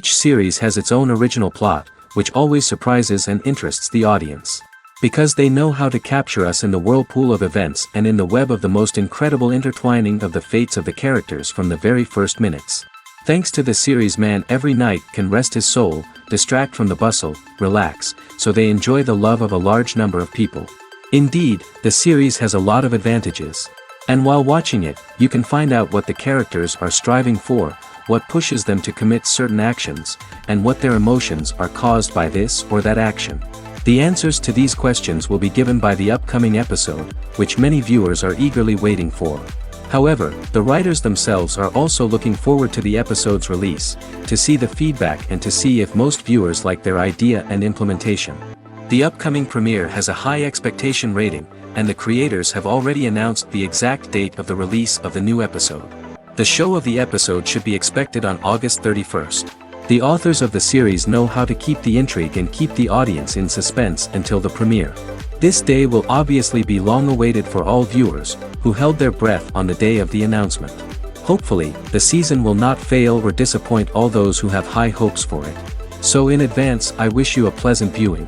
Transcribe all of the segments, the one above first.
Each series has its own original plot, which always surprises and interests the audience. Because they know how to capture us in the whirlpool of events and in the web of the most incredible intertwining of the fates of the characters from the very first minutes. Thanks to the series, man every night can rest his soul, distract from the bustle, relax, so they enjoy the love of a large number of people. Indeed, the series has a lot of advantages. And while watching it, you can find out what the characters are striving for, what pushes them to commit certain actions, and what their emotions are caused by this or that action. The answers to these questions will be given by the upcoming episode, which many viewers are eagerly waiting for. However, the writers themselves are also looking forward to the episode's release, to see the feedback and to see if most viewers like their idea and implementation. The upcoming premiere has a high expectation rating, and the creators have already announced the exact date of the release of the new episode. The show of the episode should be expected on August 31st. The authors of the series know how to keep the intrigue and keep the audience in suspense until the premiere. This day will obviously be long awaited for all viewers, who held their breath on the day of the announcement. Hopefully, the season will not fail or disappoint all those who have high hopes for it. So in advance, I wish you a pleasant viewing.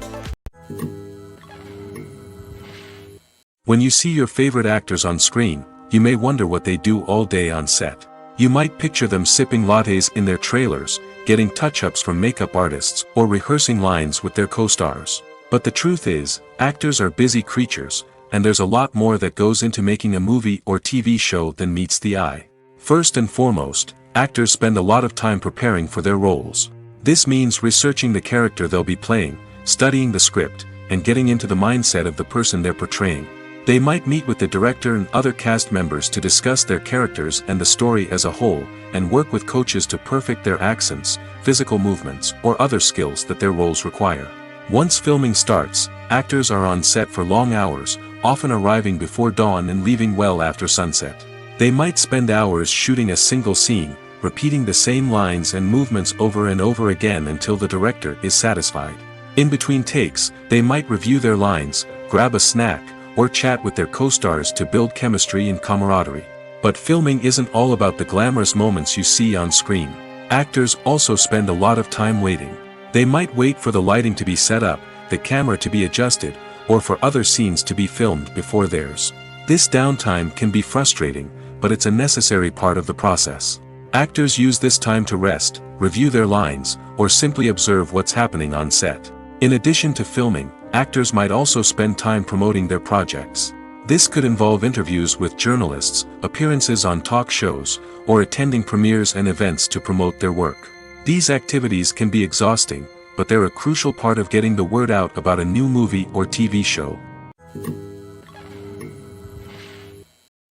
When you see your favorite actors on screen, you may wonder what they do all day on set. You might picture them sipping lattes in their trailers, getting touch-ups from makeup artists, or rehearsing lines with their co-stars. But the truth is, actors are busy creatures, and there's a lot more that goes into making a movie or TV show than meets the eye. First and foremost, actors spend a lot of time preparing for their roles. This means researching the character they'll be playing, studying the script, and getting into the mindset of the person they're portraying. They might meet with the director and other cast members to discuss their characters and the story as a whole, and work with coaches to perfect their accents, physical movements, or other skills that their roles require. Once filming starts, actors are on set for long hours, often arriving before dawn and leaving well after sunset. They might spend hours shooting a single scene, repeating the same lines and movements over and over again until the director is satisfied. In between takes, they might review their lines, grab a snack, or chat with their co-stars to build chemistry and camaraderie. But filming isn't all about the glamorous moments you see on screen. Actors also spend a lot of time waiting. They might wait for the lighting to be set up, the camera to be adjusted, or for other scenes to be filmed before theirs. This downtime can be frustrating, but it's a necessary part of the process. Actors use this time to rest, review their lines, or simply observe what's happening on set. In addition to filming, actors might also spend time promoting their projects. This could involve interviews with journalists, appearances on talk shows, or attending premieres and events to promote their work. These activities can be exhausting, but they're a crucial part of getting the word out about a new movie or TV show.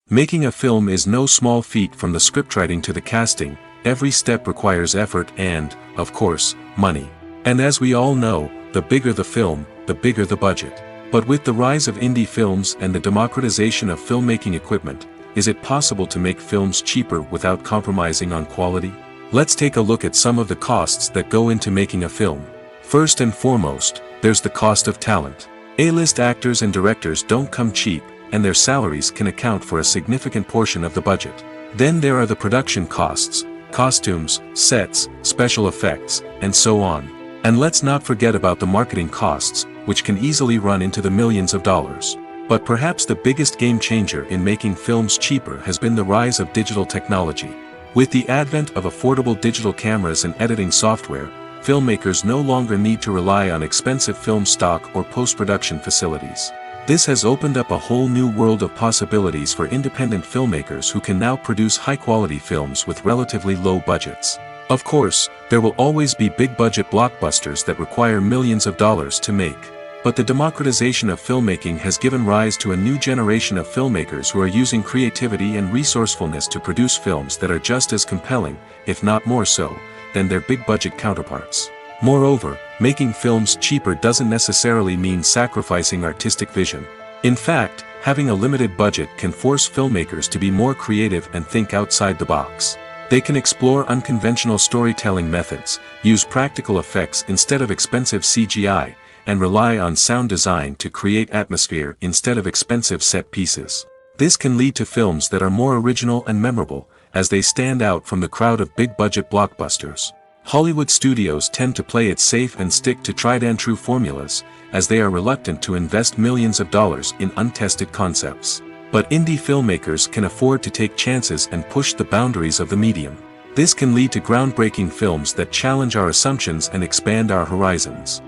Making a film is no small feat. From the scriptwriting to the casting, every step requires effort and, of course, money. And as we all know, the bigger the film, the bigger the budget. But with the rise of indie films and the democratization of filmmaking equipment, is it possible to make films cheaper without compromising on quality? Let's take a look at some of the costs that go into making a film. First and foremost, there's the cost of talent. A-list actors and directors don't come cheap, and their salaries can account for a significant portion of the budget. Then there are the production costs, costumes, sets, special effects, and so on. And let's not forget about the marketing costs, which can easily run into the millions of dollars. But perhaps the biggest game changer in making films cheaper has been the rise of digital technology. With the advent of affordable digital cameras and editing software, filmmakers no longer need to rely on expensive film stock or post-production facilities. This has opened up a whole new world of possibilities for independent filmmakers who can now produce high-quality films with relatively low budgets. Of course, there will always be big-budget blockbusters that require millions of dollars to make. But the democratization of filmmaking has given rise to a new generation of filmmakers who are using creativity and resourcefulness to produce films that are just as compelling, if not more so, than their big-budget counterparts. Moreover, making films cheaper doesn't necessarily mean sacrificing artistic vision. In fact, having a limited budget can force filmmakers to be more creative and think outside the box. They can explore unconventional storytelling methods, use practical effects instead of expensive CGI, and rely on sound design to create atmosphere instead of expensive set pieces. This can lead to films that are more original and memorable, as they stand out from the crowd of big-budget blockbusters. Hollywood studios tend to play it safe and stick to tried-and-true formulas, as they are reluctant to invest millions of dollars in untested concepts. But indie filmmakers can afford to take chances and push the boundaries of the medium. This can lead to groundbreaking films that challenge our assumptions and expand our horizons.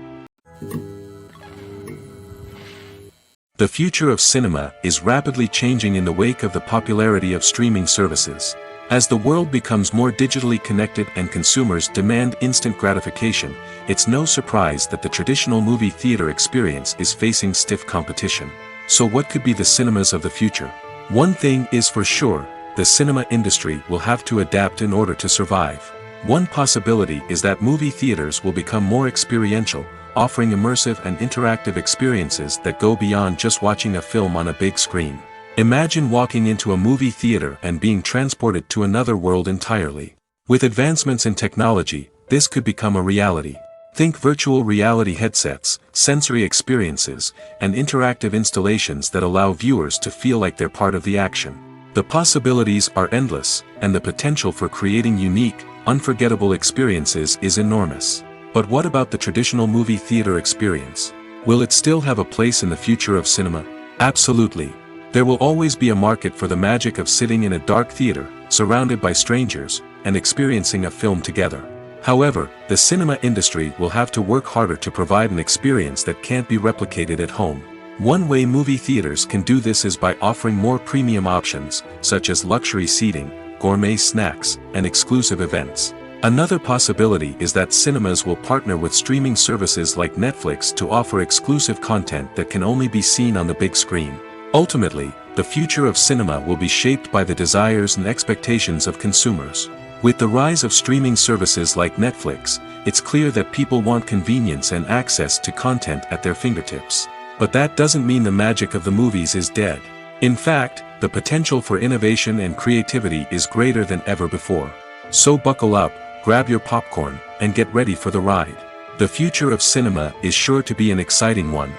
The future of cinema is rapidly changing in the wake of the popularity of streaming services. As the world becomes more digitally connected and consumers demand instant gratification, it's no surprise that the traditional movie theater experience is facing stiff competition. So what could be the cinemas of the future? One thing is for sure, the cinema industry will have to adapt in order to survive. One possibility is that movie theaters will become more experiential, offering immersive and interactive experiences that go beyond just watching a film on a big screen. Imagine walking into a movie theater and being transported to another world entirely. With advancements in technology, this could become a reality. Think virtual reality headsets, sensory experiences, and interactive installations that allow viewers to feel like they're part of the action. The possibilities are endless, and the potential for creating unique, unforgettable experiences is enormous. But what about the traditional movie theater experience? Will it still have a place in the future of cinema? Absolutely. There will always be a market for the magic of sitting in a dark theater, surrounded by strangers, and experiencing a film together. However, the cinema industry will have to work harder to provide an experience that can't be replicated at home. One way movie theaters can do this is by offering more premium options, such as luxury seating, gourmet snacks, and exclusive events. Another possibility is that cinemas will partner with streaming services like Netflix to offer exclusive content that can only be seen on the big screen. Ultimately, the future of cinema will be shaped by the desires and expectations of consumers. With the rise of streaming services like Netflix, it's clear that people want convenience and access to content at their fingertips. But that doesn't mean the magic of the movies is dead. In fact, the potential for innovation and creativity is greater than ever before. So buckle up, grab your popcorn, and get ready for the ride. The future of cinema is sure to be an exciting one.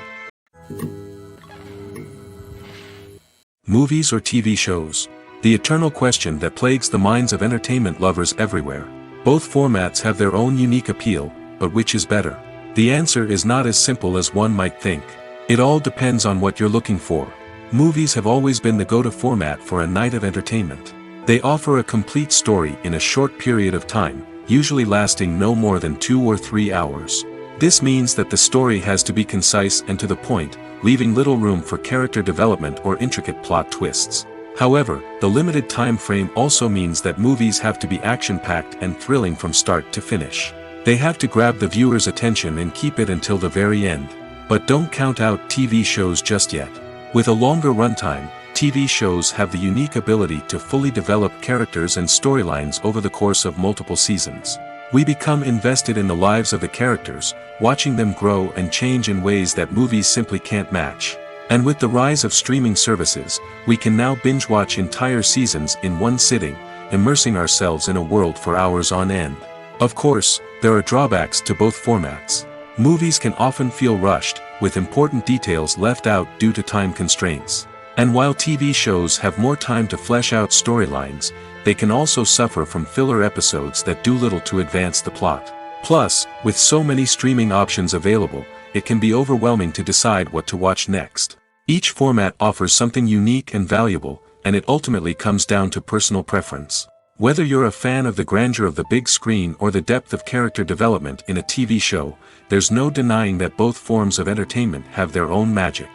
Movies or TV shows? The eternal question that plagues the minds of entertainment lovers everywhere. Both formats have their own unique appeal, but which is better? The answer is not as simple as one might think. It all depends on what you're looking for. Movies have always been the go-to format for a night of entertainment. They offer a complete story in a short period of time, usually lasting no more than 2 or 3 hours. This means that the story has to be concise and to the point, leaving little room for character development or intricate plot twists. However, the limited time frame also means that movies have to be action-packed and thrilling from start to finish. They have to grab the viewer's attention and keep it until the very end. But don't count out TV shows just yet. With a longer runtime, TV shows have the unique ability to fully develop characters and storylines over the course of multiple seasons. We become invested in the lives of the characters, watching them grow and change in ways that movies simply can't match. And with the rise of streaming services, we can now binge-watch entire seasons in one sitting, immersing ourselves in a world for hours on end. Of course, there are drawbacks to both formats. Movies can often feel rushed, with important details left out due to time constraints. And while TV shows have more time to flesh out storylines, they can also suffer from filler episodes that do little to advance the plot. Plus, with so many streaming options available, it can be overwhelming to decide what to watch next. Each format offers something unique and valuable, and it ultimately comes down to personal preference. Whether you're a fan of the grandeur of the big screen or the depth of character development in a TV show, there's no denying that both forms of entertainment have their own magic.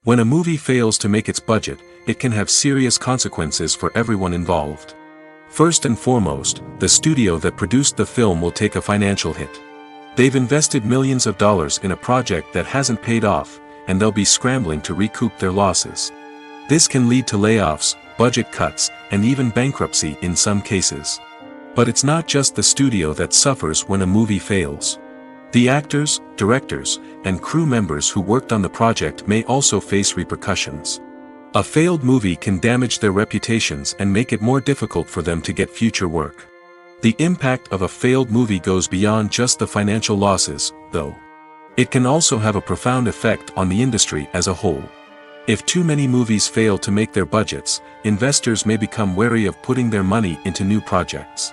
When a movie fails to make its budget, it can have serious consequences for everyone involved. First and foremost, the studio that produced the film will take a financial hit. They've invested millions of dollars in a project that hasn't paid off, and they'll be scrambling to recoup their losses. This can lead to layoffs, budget cuts, and even bankruptcy in some cases. But it's not just the studio that suffers when a movie fails. The actors, directors, and crew members who worked on the project may also face repercussions. A failed movie can damage their reputations and make it more difficult for them to get future work. The impact of a failed movie goes beyond just the financial losses, though. It can also have a profound effect on the industry as a whole. If too many movies fail to make their budgets, investors may become wary of putting their money into new projects.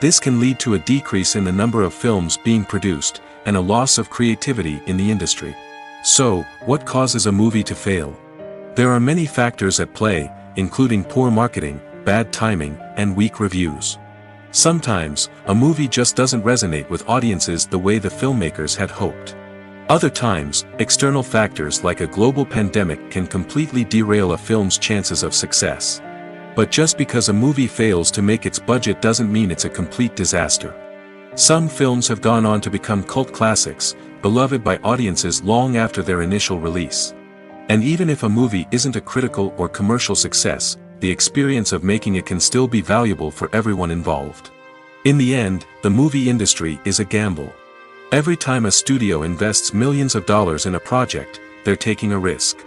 This can lead to a decrease in the number of films being produced, and a loss of creativity in the industry. So, what causes a movie to fail? There are many factors at play, including poor marketing, bad timing, and weak reviews. Sometimes, a movie just doesn't resonate with audiences the way the filmmakers had hoped. Other times, external factors like a global pandemic can completely derail a film's chances of success. But just because a movie fails to make its budget doesn't mean it's a complete disaster. Some films have gone on to become cult classics, beloved by audiences long after their initial release. And even if a movie isn't a critical or commercial success, the experience of making it can still be valuable for everyone involved. In the end, the movie industry is a gamble. Every time a studio invests millions of dollars in a project, they're taking a risk.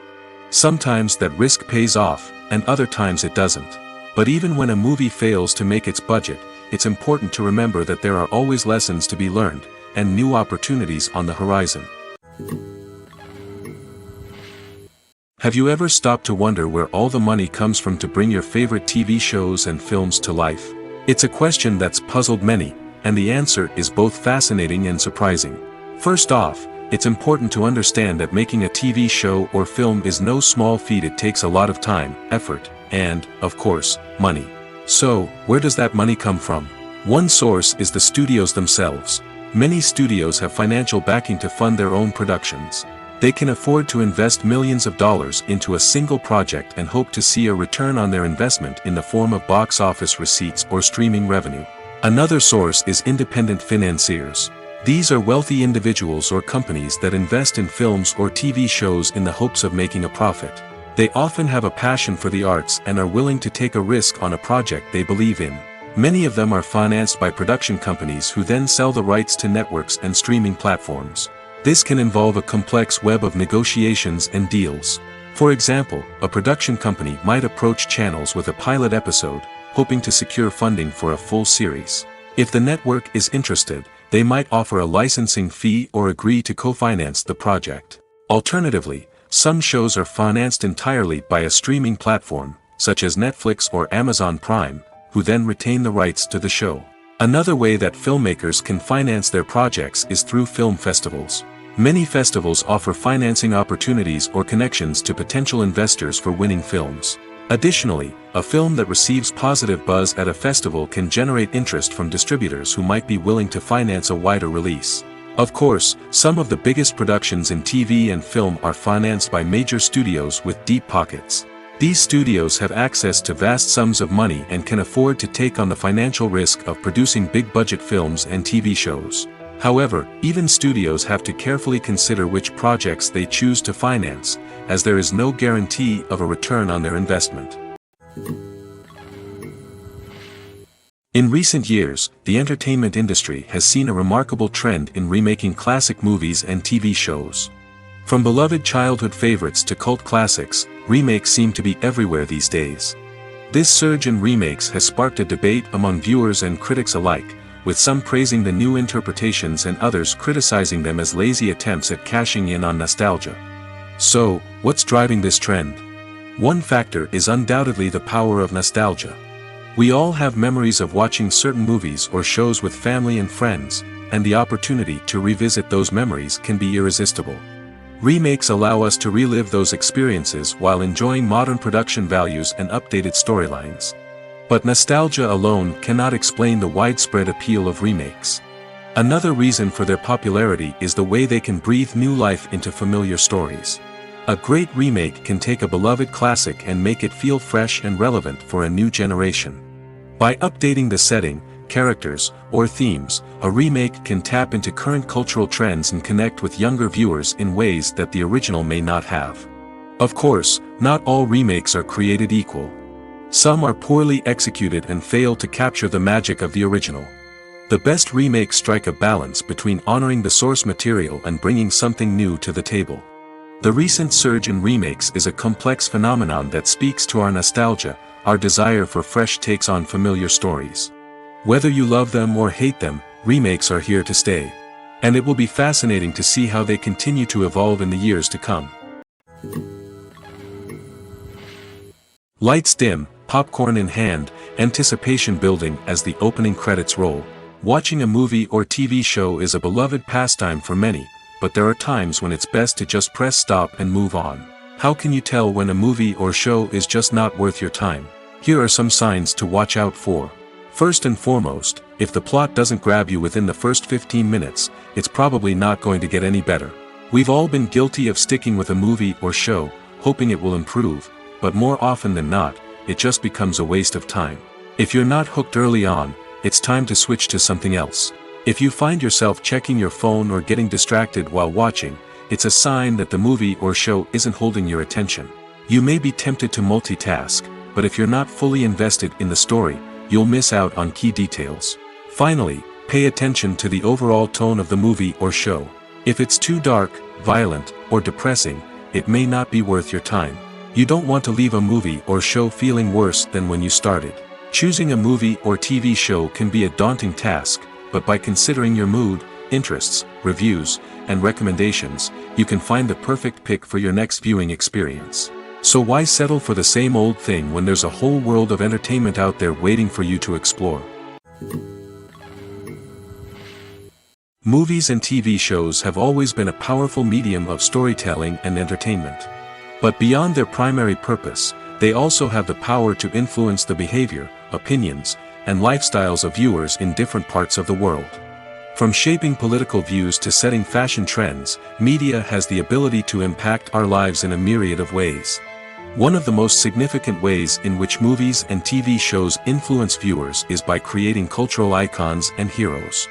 Sometimes that risk pays off, and other times it doesn't. But even when a movie fails to make its budget, it's important to remember that there are always lessons to be learned, and new opportunities on the horizon. Have you ever stopped to wonder where all the money comes from to bring your favorite TV shows and films to life? It's a question that's puzzled many, and the answer is both fascinating and surprising. First off, it's important to understand that making a TV show or film is no small feat. It takes a lot of time, effort, and, of course, money. So, where does that money come from? One source is the studios themselves. Many studios have financial backing to fund their own productions. They can afford to invest millions of dollars into a single project and hope to see a return on their investment in the form of box office receipts or streaming revenue. Another source is independent financiers. These are wealthy individuals or companies that invest in films or TV shows in the hopes of making a profit. They often have a passion for the arts and are willing to take a risk on a project they believe in. Many of them are financed by production companies who then sell the rights to networks and streaming platforms. This can involve a complex web of negotiations and deals. For example, a production company might approach channels with a pilot episode, hoping to secure funding for a full series. If the network is interested, they might offer a licensing fee or agree to co-finance the project. Alternatively, some shows are financed entirely by a streaming platform, such as Netflix or Amazon Prime, who then retain the rights to the show. Another way that filmmakers can finance their projects is through film festivals. Many festivals offer financing opportunities or connections to potential investors for winning films. Additionally, a film that receives positive buzz at a festival can generate interest from distributors who might be willing to finance a wider release. Of course, some of the biggest productions in TV and film are financed by major studios with deep pockets. These studios have access to vast sums of money and can afford to take on the financial risk of producing big-budget films and TV shows. However, even studios have to carefully consider which projects they choose to finance, as there is no guarantee of a return on their investment. In recent years, the entertainment industry has seen a remarkable trend in remaking classic movies and TV shows. From beloved childhood favorites to cult classics, remakes seem to be everywhere these days. This surge in remakes has sparked a debate among viewers and critics alike, with some praising the new interpretations and others criticizing them as lazy attempts at cashing in on nostalgia. So, what's driving this trend? One factor is undoubtedly the power of nostalgia. We all have memories of watching certain movies or shows with family and friends, and the opportunity to revisit those memories can be irresistible. Remakes allow us to relive those experiences while enjoying modern production values and updated storylines. But nostalgia alone cannot explain the widespread appeal of remakes. Another reason for their popularity is the way they can breathe new life into familiar stories. A great remake can take a beloved classic and make it feel fresh and relevant for a new generation. By updating the setting, characters, or themes, a remake can tap into current cultural trends and connect with younger viewers in ways that the original may not have. Of course, not all remakes are created equal. Some are poorly executed and fail to capture the magic of the original. The best remakes strike a balance between honoring the source material and bringing something new to the table. The recent surge in remakes is a complex phenomenon that speaks to our nostalgia, our desire for fresh takes on familiar stories. Whether you love them or hate them, remakes are here to stay. And it will be fascinating to see how they continue to evolve in the years to come. Lights dim, popcorn in hand, anticipation building as the opening credits roll. Watching a movie or TV show is a beloved pastime for many, but there are times when it's best to just press stop and move on. How can you tell when a movie or show is just not worth your time? Here are some signs to watch out for. First and foremost, if the plot doesn't grab you within the first 15 minutes, it's probably not going to get any better. We've all been guilty of sticking with a movie or show, hoping it will improve, but more often than not, it just becomes a waste of time. If you're not hooked early on, it's time to switch to something else. If you find yourself checking your phone or getting distracted while watching, it's a sign that the movie or show isn't holding your attention. You may be tempted to multitask, but if you're not fully invested in the story, you'll miss out on key details. Finally, pay attention to the overall tone of the movie or show. If it's too dark, violent, or depressing, it may not be worth your time. You don't want to leave a movie or show feeling worse than when you started. Choosing a movie or TV show can be a daunting task, but by considering your mood, interests, reviews, and recommendations, you can find the perfect pick for your next viewing experience. So why settle for the same old thing when there's a whole world of entertainment out there waiting for you to explore? Movies and TV shows have always been a powerful medium of storytelling and entertainment. But beyond their primary purpose, they also have the power to influence the behavior, opinions, and lifestyles of viewers in different parts of the world. From shaping political views to setting fashion trends, media has the ability to impact our lives in a myriad of ways. One of the most significant ways in which movies and TV shows influence viewers is by creating cultural icons and heroes.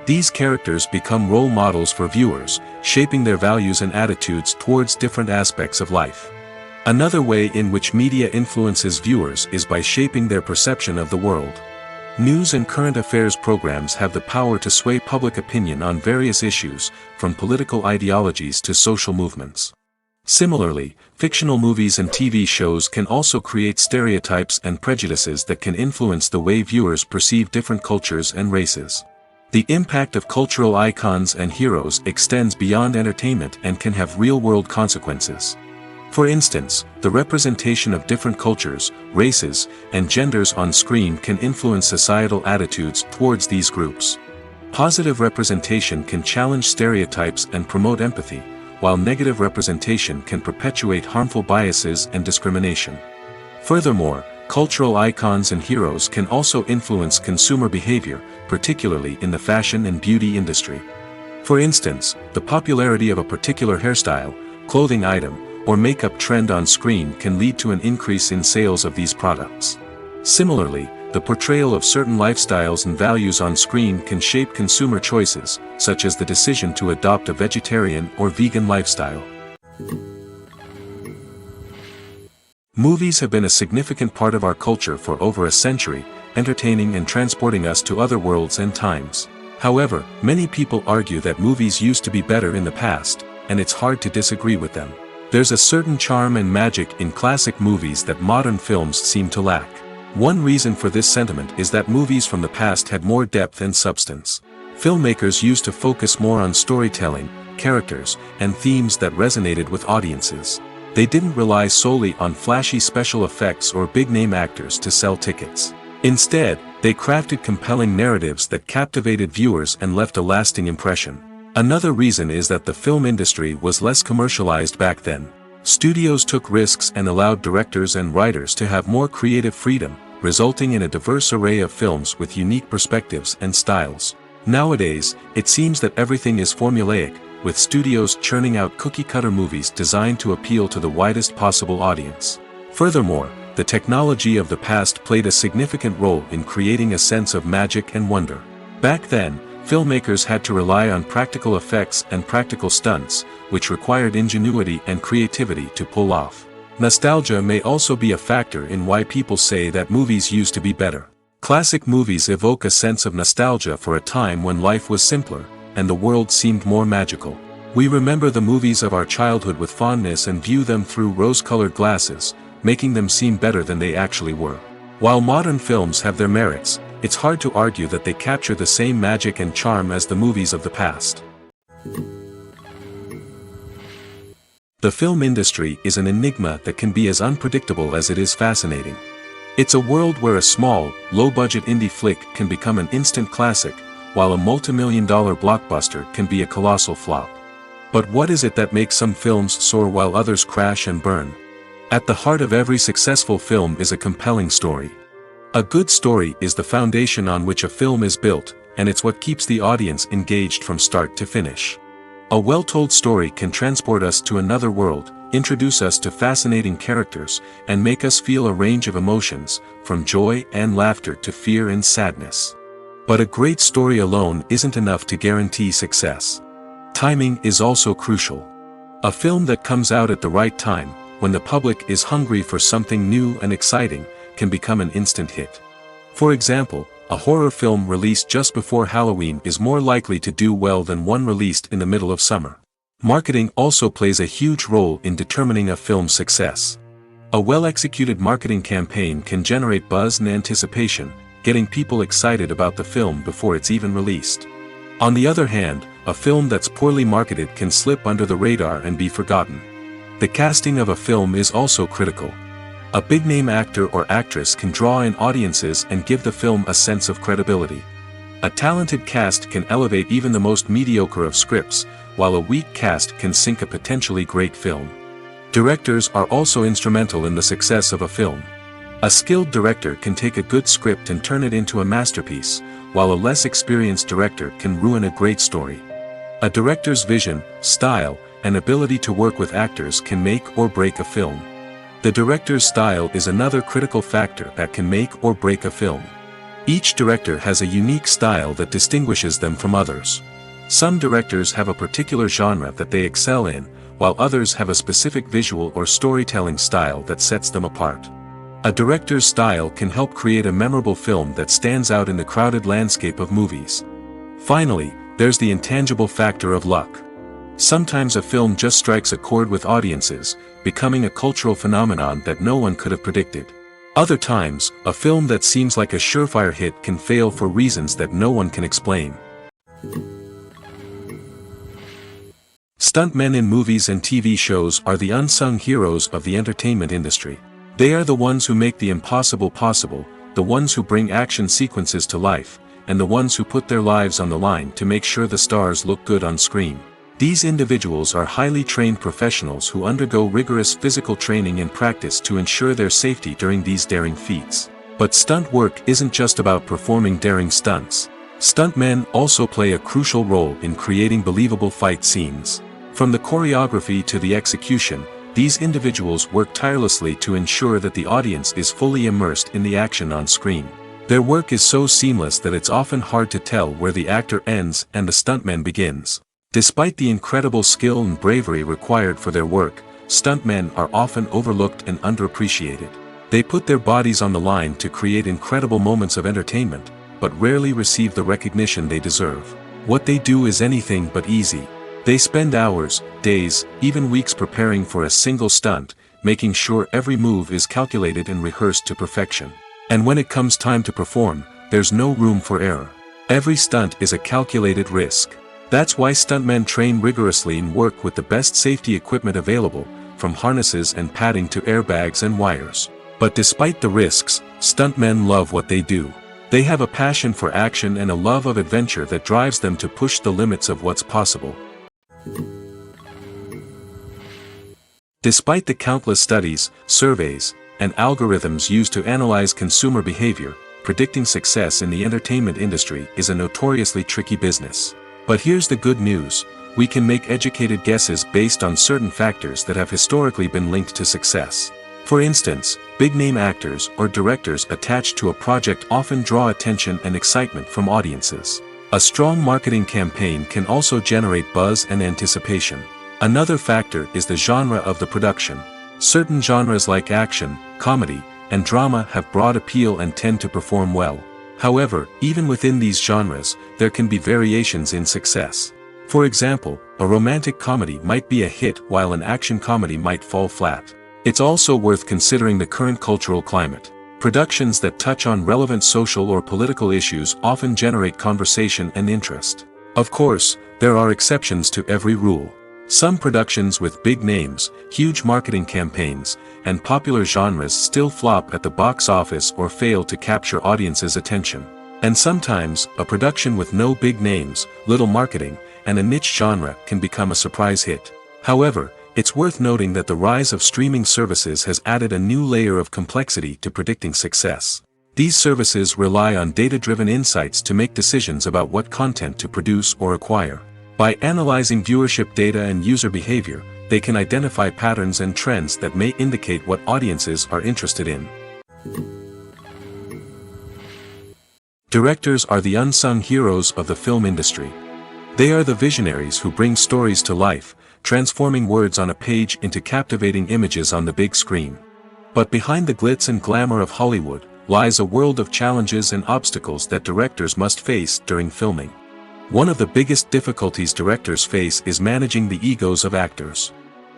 These characters become role models for viewers, shaping their values and attitudes towards different aspects of life. Another way in which media influences viewers is by shaping their perception of the world. News and current affairs programs have the power to sway public opinion on various issues, from political ideologies to social movements. Similarly, fictional movies and TV shows can also create stereotypes and prejudices that can influence the way viewers perceive different cultures and races. The impact of cultural icons and heroes extends beyond entertainment and can have real-world consequences. For instance, the representation of different cultures, races, and genders on screen can influence societal attitudes towards these groups. Positive representation can challenge stereotypes and promote empathy, while negative representation can perpetuate harmful biases and discrimination. Furthermore, cultural icons and heroes can also influence consumer behavior, particularly in the fashion and beauty industry. For instance, the popularity of a particular hairstyle, clothing item, or makeup trend on screen can lead to an increase in sales of these products. Similarly, the portrayal of certain lifestyles and values on screen can shape consumer choices, such as the decision to adopt a vegetarian or vegan lifestyle. Movies have been a significant part of our culture for over a century, entertaining and transporting us to other worlds and times. However, many people argue that movies used to be better in the past, and it's hard to disagree with them. There's a certain charm and magic in classic movies that modern films seem to lack. One reason for this sentiment is that movies from the past had more depth and substance. Filmmakers used to focus more on storytelling, characters, and themes that resonated with audiences. They didn't rely solely on flashy special effects or big-name actors to sell tickets. Instead, they crafted compelling narratives that captivated viewers and left a lasting impression. Another reason is that the film industry was less commercialized back then. Studios took risks and allowed directors and writers to have more creative freedom, resulting in a diverse array of films with unique perspectives and styles. Nowadays, it seems that everything is formulaic, with studios churning out cookie-cutter movies designed to appeal to the widest possible audience. Furthermore, the technology of the past played a significant role in creating a sense of magic and wonder. Back then, filmmakers had to rely on practical effects and practical stunts, which required ingenuity and creativity to pull off. Nostalgia may also be a factor in why people say that movies used to be better. Classic movies evoke a sense of nostalgia for a time when life was simpler, and the world seemed more magical. We remember the movies of our childhood with fondness and view them through rose-colored glasses, making them seem better than they actually were. While modern films have their merits, it's hard to argue that they capture the same magic and charm as the movies of the past. The film industry is an enigma that can be as unpredictable as it is fascinating. It's a world where a small, low-budget indie flick can become an instant classic, while a multi-million-dollar blockbuster can be a colossal flop. But what is it that makes some films soar while others crash and burn? At the heart of every successful film is a compelling story. A good story is the foundation on which a film is built, and it's what keeps the audience engaged from start to finish. A well-told story can transport us to another world, introduce us to fascinating characters, and make us feel a range of emotions, from joy and laughter to fear and sadness. But a great story alone isn't enough to guarantee success. Timing is also crucial. A film that comes out at the right time, when the public is hungry for something new and exciting, can become an instant hit. For example, a horror film released just before Halloween is more likely to do well than one released in the middle of summer. Marketing also plays a huge role in determining a film's success. A well-executed marketing campaign can generate buzz and anticipation, getting people excited about the film before it's even released. On the other hand, a film that's poorly marketed can slip under the radar and be forgotten. The casting of a film is also critical. A big-name actor or actress can draw in audiences and give the film a sense of credibility. A talented cast can elevate even the most mediocre of scripts, while a weak cast can sink a potentially great film. Directors are also instrumental in the success of a film. A skilled director can take a good script and turn it into a masterpiece, while a less experienced director can ruin a great story. A director's vision, style, and ability to work with actors can make or break a film. The director's style is another critical factor that can make or break a film. Each director has a unique style that distinguishes them from others. Some directors have a particular genre that they excel in, while others have a specific visual or storytelling style that sets them apart. A director's style can help create a memorable film that stands out in the crowded landscape of movies. Finally, there's the intangible factor of luck. Sometimes a film just strikes a chord with audiences, becoming a cultural phenomenon that no one could have predicted. Other times, a film that seems like a surefire hit can fail for reasons that no one can explain. Stuntmen in movies and TV shows are the unsung heroes of the entertainment industry. They are the ones who make the impossible possible, the ones who bring action sequences to life, and the ones who put their lives on the line to make sure the stars look good on screen. These individuals are highly trained professionals who undergo rigorous physical training and practice to ensure their safety during these daring feats. But stunt work isn't just about performing daring stunts. Stuntmen also play a crucial role in creating believable fight scenes. From the choreography to the execution, these individuals work tirelessly to ensure that the audience is fully immersed in the action on screen. Their work is so seamless that it's often hard to tell where the actor ends and the stuntman begins. Despite the incredible skill and bravery required for their work, stuntmen are often overlooked and underappreciated. They put their bodies on the line to create incredible moments of entertainment, but rarely receive the recognition they deserve. What they do is anything but easy. They spend hours, days, even weeks preparing for a single stunt, making sure every move is calculated and rehearsed to perfection. And when it comes time to perform, there's no room for error. Every stunt is a calculated risk. That's why stuntmen train rigorously and work with the best safety equipment available, from harnesses and padding to airbags and wires. But despite the risks, stuntmen love what they do. They have a passion for action and a love of adventure that drives them to push the limits of what's possible. Despite the countless studies, surveys, and algorithms used to analyze consumer behavior, predicting success in the entertainment industry is a notoriously tricky business. But here's the good news: we can make educated guesses based on certain factors that have historically been linked to success. For instance, big-name actors or directors attached to a project often draw attention and excitement from audiences. A strong marketing campaign can also generate buzz and anticipation. Another factor is the genre of the production. Certain genres like action, comedy, and drama have broad appeal and tend to perform well. However, even within these genres, there can be variations in success. For example, a romantic comedy might be a hit while an action comedy might fall flat. It's also worth considering the current cultural climate. Productions that touch on relevant social or political issues often generate conversation and interest. Of course, there are exceptions to every rule. Some productions with big names, huge marketing campaigns, and popular genres still flop at the box office or fail to capture audiences' attention. And sometimes, a production with no big names, little marketing, and a niche genre can become a surprise hit. However, it's worth noting that the rise of streaming services has added a new layer of complexity to predicting success. These services rely on data-driven insights to make decisions about what content to produce or acquire. By analyzing viewership data and user behavior, they can identify patterns and trends that may indicate what audiences are interested in. Directors are the unsung heroes of the film industry. They are the visionaries who bring stories to life, transforming words on a page into captivating images on the big screen. But behind the glitz and glamour of Hollywood lies a world of challenges and obstacles that directors must face during filming. One of the biggest difficulties directors face is managing the egos of actors.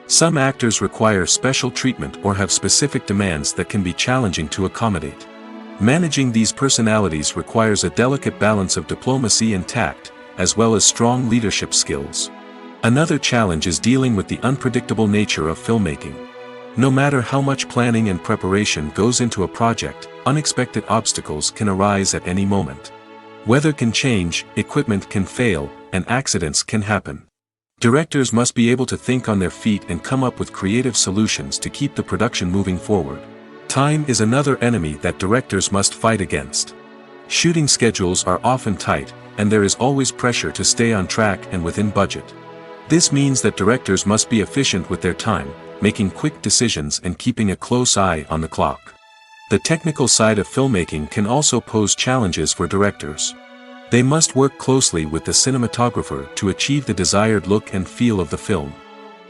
Some actors require special treatment or have specific demands that can be challenging to accommodate. Managing these personalities requires a delicate balance of diplomacy and tact, as well as strong leadership skills. Another challenge is dealing with the unpredictable nature of filmmaking. No matter how much planning and preparation goes into a project, unexpected obstacles can arise at any moment. Weather can change, equipment can fail, and accidents can happen. Directors must be able to think on their feet and come up with creative solutions to keep the production moving forward. Time is another enemy that directors must fight against. Shooting schedules are often tight, and there is always pressure to stay on track and within budget. This means that directors must be efficient with their time, making quick decisions and keeping a close eye on the clock. The technical side of filmmaking can also pose challenges for directors. They must work closely with the cinematographer to achieve the desired look and feel of the film.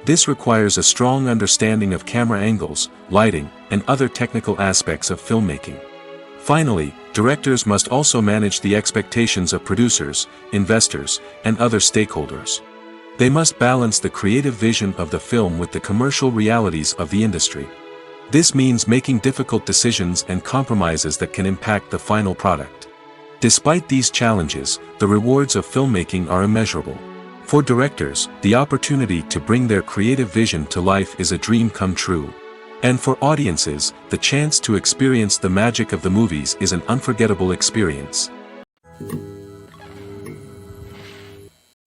This requires a strong understanding of camera angles, lighting, and other technical aspects of filmmaking. Finally, directors must also manage the expectations of producers, investors, and other stakeholders. They must balance the creative vision of the film with the commercial realities of the industry. This means making difficult decisions and compromises that can impact the final product. Despite these challenges, the rewards of filmmaking are immeasurable. For directors, the opportunity to bring their creative vision to life is a dream come true. And for audiences, the chance to experience the magic of the movies is an unforgettable experience.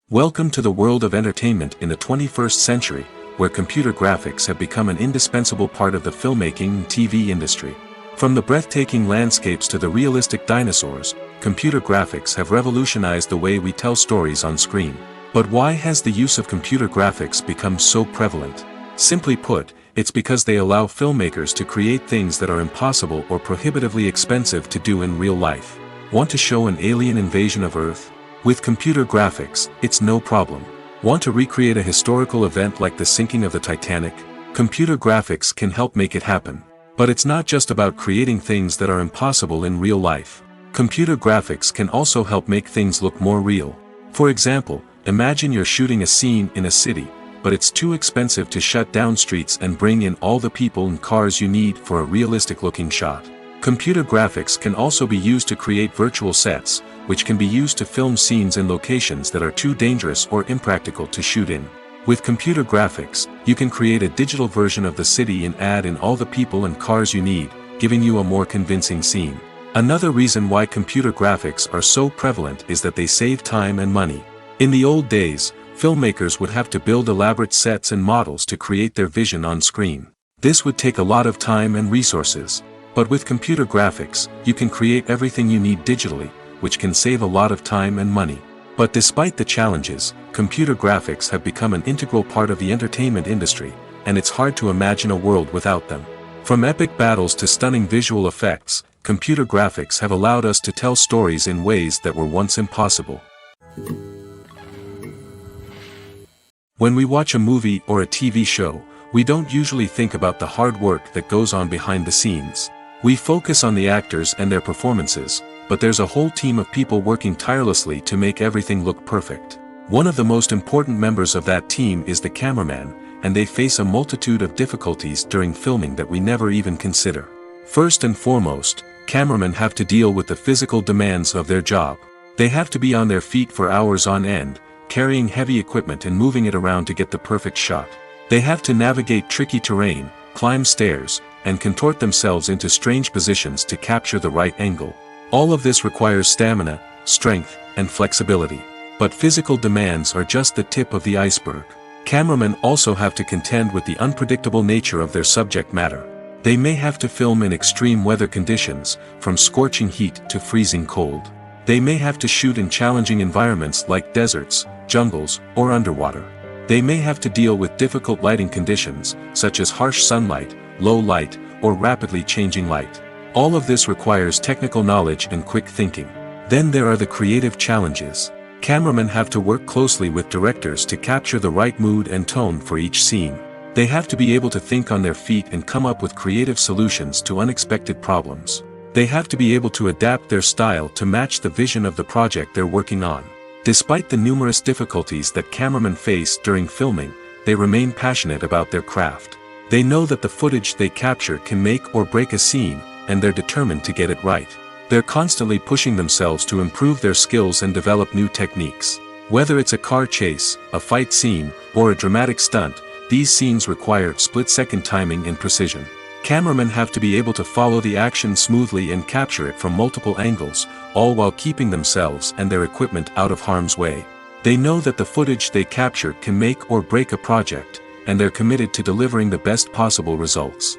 Welcome to the world of entertainment in the 21st century, where computer graphics have become an indispensable part of the filmmaking and TV industry. From the breathtaking landscapes to the realistic dinosaurs, computer graphics have revolutionized the way we tell stories on screen. But why has the use of computer graphics become so prevalent? Simply put, it's because they allow filmmakers to create things that are impossible or prohibitively expensive to do in real life. Want to show an alien invasion of Earth? With computer graphics, it's no problem. Want to recreate a historical event like the sinking of the Titanic? Computer graphics can help make it happen. But it's not just about creating things that are impossible in real life. Computer graphics can also help make things look more real. For example, imagine you're shooting a scene in a city, but it's too expensive to shut down streets and bring in all the people and cars you need for a realistic-looking shot. Computer graphics can also be used to create virtual sets, which can be used to film scenes in locations that are too dangerous or impractical to shoot in. With computer graphics, you can create a digital version of the city and add in all the people and cars you need, giving you a more convincing scene. Another reason why computer graphics are so prevalent is that they save time and money. In the old days, filmmakers would have to build elaborate sets and models to create their vision on screen. This would take a lot of time and resources. But with computer graphics, you can create everything you need digitally, which can save a lot of time and money. But despite the challenges, computer graphics have become an integral part of the entertainment industry, and it's hard to imagine a world without them. From epic battles to stunning visual effects, computer graphics have allowed us to tell stories in ways that were once impossible. When we watch a movie or a TV show, we don't usually think about the hard work that goes on behind the scenes. We focus on the actors and their performances, but there's a whole team of people working tirelessly to make everything look perfect. One of the most important members of that team is the cameraman, and they face a multitude of difficulties during filming that we never even consider. First and foremost, cameramen have to deal with the physical demands of their job. They have to be on their feet for hours on end, carrying heavy equipment and moving it around to get the perfect shot. They have to navigate tricky terrain, climb stairs, and contort themselves into strange positions to capture the right angle. All of this requires stamina, strength, and flexibility. But physical demands are just the tip of the iceberg. Cameramen also have to contend with the unpredictable nature of their subject matter. They may have to film in extreme weather conditions, from scorching heat to freezing cold. They may have to shoot in challenging environments like deserts, jungles, or underwater. They may have to deal with difficult lighting conditions, such as harsh sunlight, low light, or rapidly changing light. All of this requires technical knowledge and quick thinking. Then there are the creative challenges. Cameramen have to work closely with directors to capture the right mood and tone for each scene. They have to be able to think on their feet and come up with creative solutions to unexpected problems. They have to be able to adapt their style to match the vision of the project they're working on. Despite the numerous difficulties that cameramen face during filming, they remain passionate about their craft. They know that the footage they capture can make or break a scene, and they're determined to get it right. They're constantly pushing themselves to improve their skills and develop new techniques. Whether it's a car chase, a fight scene, or a dramatic stunt, these scenes require split-second timing and precision. Cameramen have to be able to follow the action smoothly and capture it from multiple angles, all while keeping themselves and their equipment out of harm's way. They know that the footage they capture can make or break a project, and they're committed to delivering the best possible results.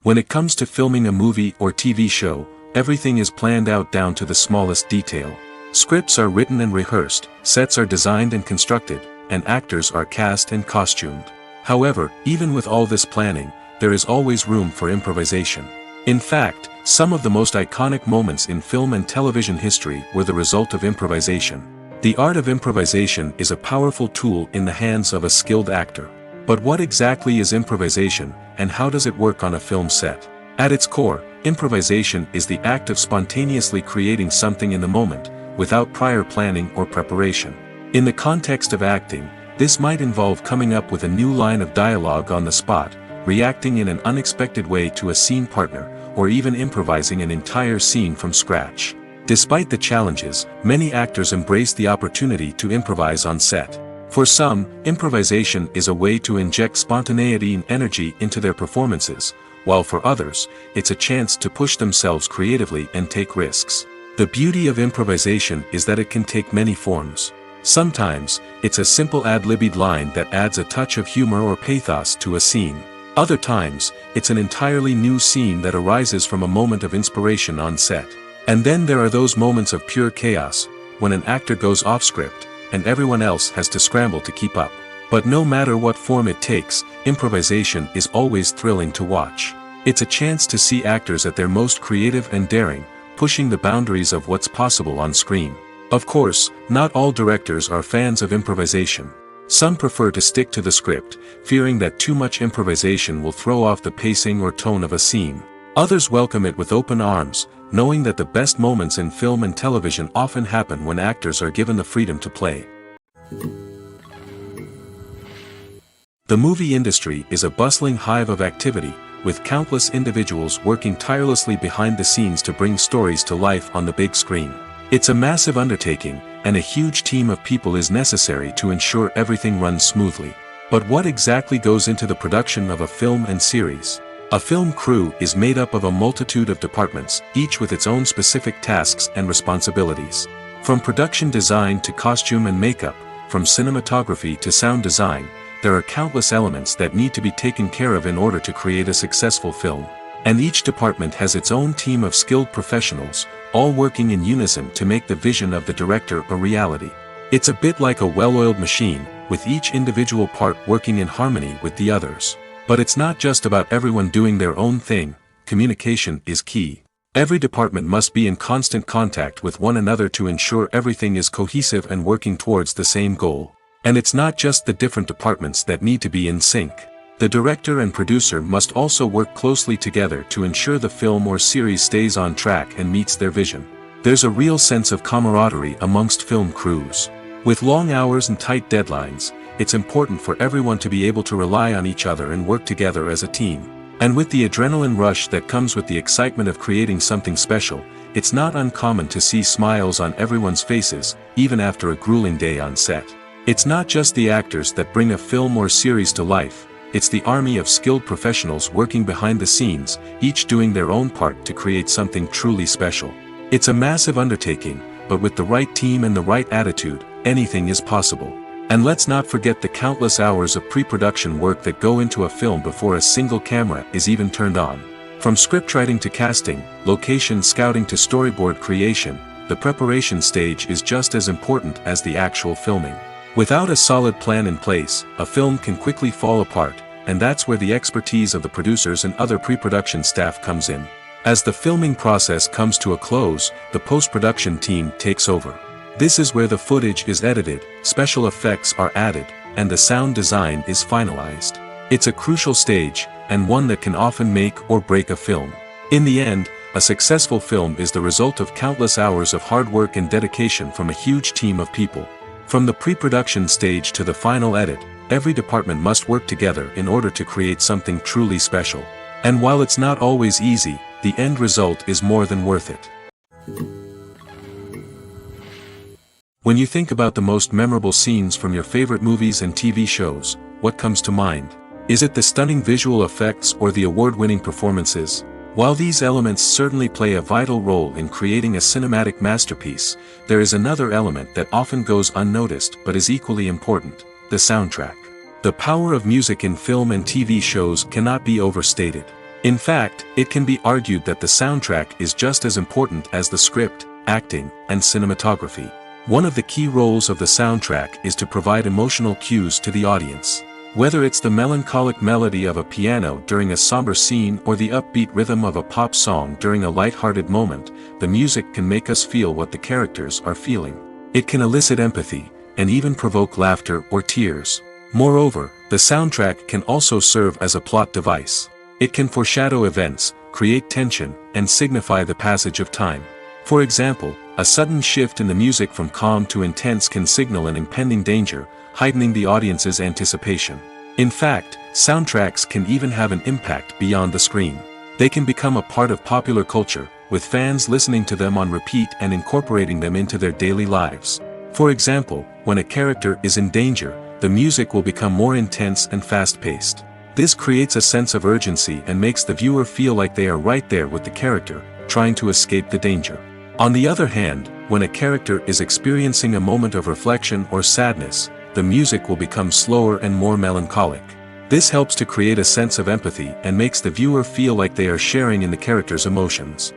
When it comes to filming a movie or TV show, everything is planned out down to the smallest detail. Scripts are written and rehearsed, sets are designed and constructed, and actors are cast and costumed. However, even with all this planning, there is always room for improvisation. In fact, some of the most iconic moments in film and television history were the result of improvisation. The art of improvisation is a powerful tool in the hands of a skilled actor. But what exactly is improvisation, and how does it work on a film set? At its core, improvisation is the act of spontaneously creating something in the moment, without prior planning or preparation. In the context of acting, this might involve coming up with a new line of dialogue on the spot, reacting in an unexpected way to a scene partner, or even improvising an entire scene from scratch. Despite the challenges, many actors embrace the opportunity to improvise on set. For some, improvisation is a way to inject spontaneity and energy into their performances, while for others, it's a chance to push themselves creatively and take risks. The beauty of improvisation is that it can take many forms. Sometimes, it's a simple ad-libbed line that adds a touch of humor or pathos to a scene. Other times, it's an entirely new scene that arises from a moment of inspiration on set. And then there are those moments of pure chaos, when an actor goes off script, and everyone else has to scramble to keep up. But no matter what form it takes, improvisation is always thrilling to watch. It's a chance to see actors at their most creative and daring, pushing the boundaries of what's possible on screen. Of course, not all directors are fans of improvisation. Some prefer to stick to the script, fearing that too much improvisation will throw off the pacing or tone of a scene. Others welcome it with open arms, knowing that the best moments in film and television often happen when actors are given the freedom to play. The movie industry is a bustling hive of activity, with countless individuals working tirelessly behind the scenes to bring stories to life on the big screen. It's a massive undertaking, and a huge team of people is necessary to ensure everything runs smoothly. But what exactly goes into the production of a film and series? A film crew is made up of a multitude of departments, each with its own specific tasks and responsibilities. From production design to costume and makeup, from cinematography to sound design, there are countless elements that need to be taken care of in order to create a successful film. And each department has its own team of skilled professionals, all working in unison to make the vision of the director a reality. It's a bit like a well-oiled machine, with each individual part working in harmony with the others. But it's not just about everyone doing their own thing. Communication is key. Every department must be in constant contact with one another to ensure everything is cohesive and working towards the same goal. And it's not just the different departments that need to be in sync. The director and producer must also work closely together to ensure the film or series stays on track and meets their vision. There's a real sense of camaraderie amongst film crews. With long hours and tight deadlines, it's important for everyone to be able to rely on each other and work together as a team. And with the adrenaline rush that comes with the excitement of creating something special, it's not uncommon to see smiles on everyone's faces, even after a grueling day on set. It's not just the actors that bring a film or series to life, it's the army of skilled professionals working behind the scenes, each doing their own part to create something truly special. It's a massive undertaking, but with the right team and the right attitude, anything is possible. And let's not forget the countless hours of pre-production work that go into a film before a single camera is even turned on. From scriptwriting to casting, location scouting to storyboard creation, the preparation stage is just as important as the actual filming. Without a solid plan in place, a film can quickly fall apart, and that's where the expertise of the producers and other pre-production staff comes in. As the filming process comes to a close, the post-production team takes over. This is where the footage is edited, special effects are added, and the sound design is finalized. It's a crucial stage, and one that can often make or break a film. In the end, a successful film is the result of countless hours of hard work and dedication from a huge team of people. From the pre-production stage to the final edit, every department must work together in order to create something truly special. And while it's not always easy, the end result is more than worth it. When you think about the most memorable scenes from your favorite movies and TV shows, what comes to mind? Is it the stunning visual effects or the award-winning performances? While these elements certainly play a vital role in creating a cinematic masterpiece, there is another element that often goes unnoticed but is equally important: the soundtrack. The power of music in film and TV shows cannot be overstated. In fact, it can be argued that the soundtrack is just as important as the script, acting, and cinematography. One of the key roles of the soundtrack is to provide emotional cues to the audience. Whether it's the melancholic melody of a piano during a somber scene or the upbeat rhythm of a pop song during a light-hearted moment, the music can make us feel what the characters are feeling. It can elicit empathy, and even provoke laughter or tears. Moreover, the soundtrack can also serve as a plot device. It can foreshadow events, create tension, and signify the passage of time. For example, a sudden shift in the music from calm to intense can signal an impending danger, heightening the audience's anticipation. In fact, soundtracks can even have an impact beyond the screen. They can become a part of popular culture, with fans listening to them on repeat and incorporating them into their daily lives. For example, when a character is in danger, the music will become more intense and fast-paced. This creates a sense of urgency and makes the viewer feel like they are right there with the character, trying to escape the danger. On the other hand, when a character is experiencing a moment of reflection or sadness, the music will become slower and more melancholic. This helps to create a sense of empathy and makes the viewer feel like they are sharing in the character's emotions.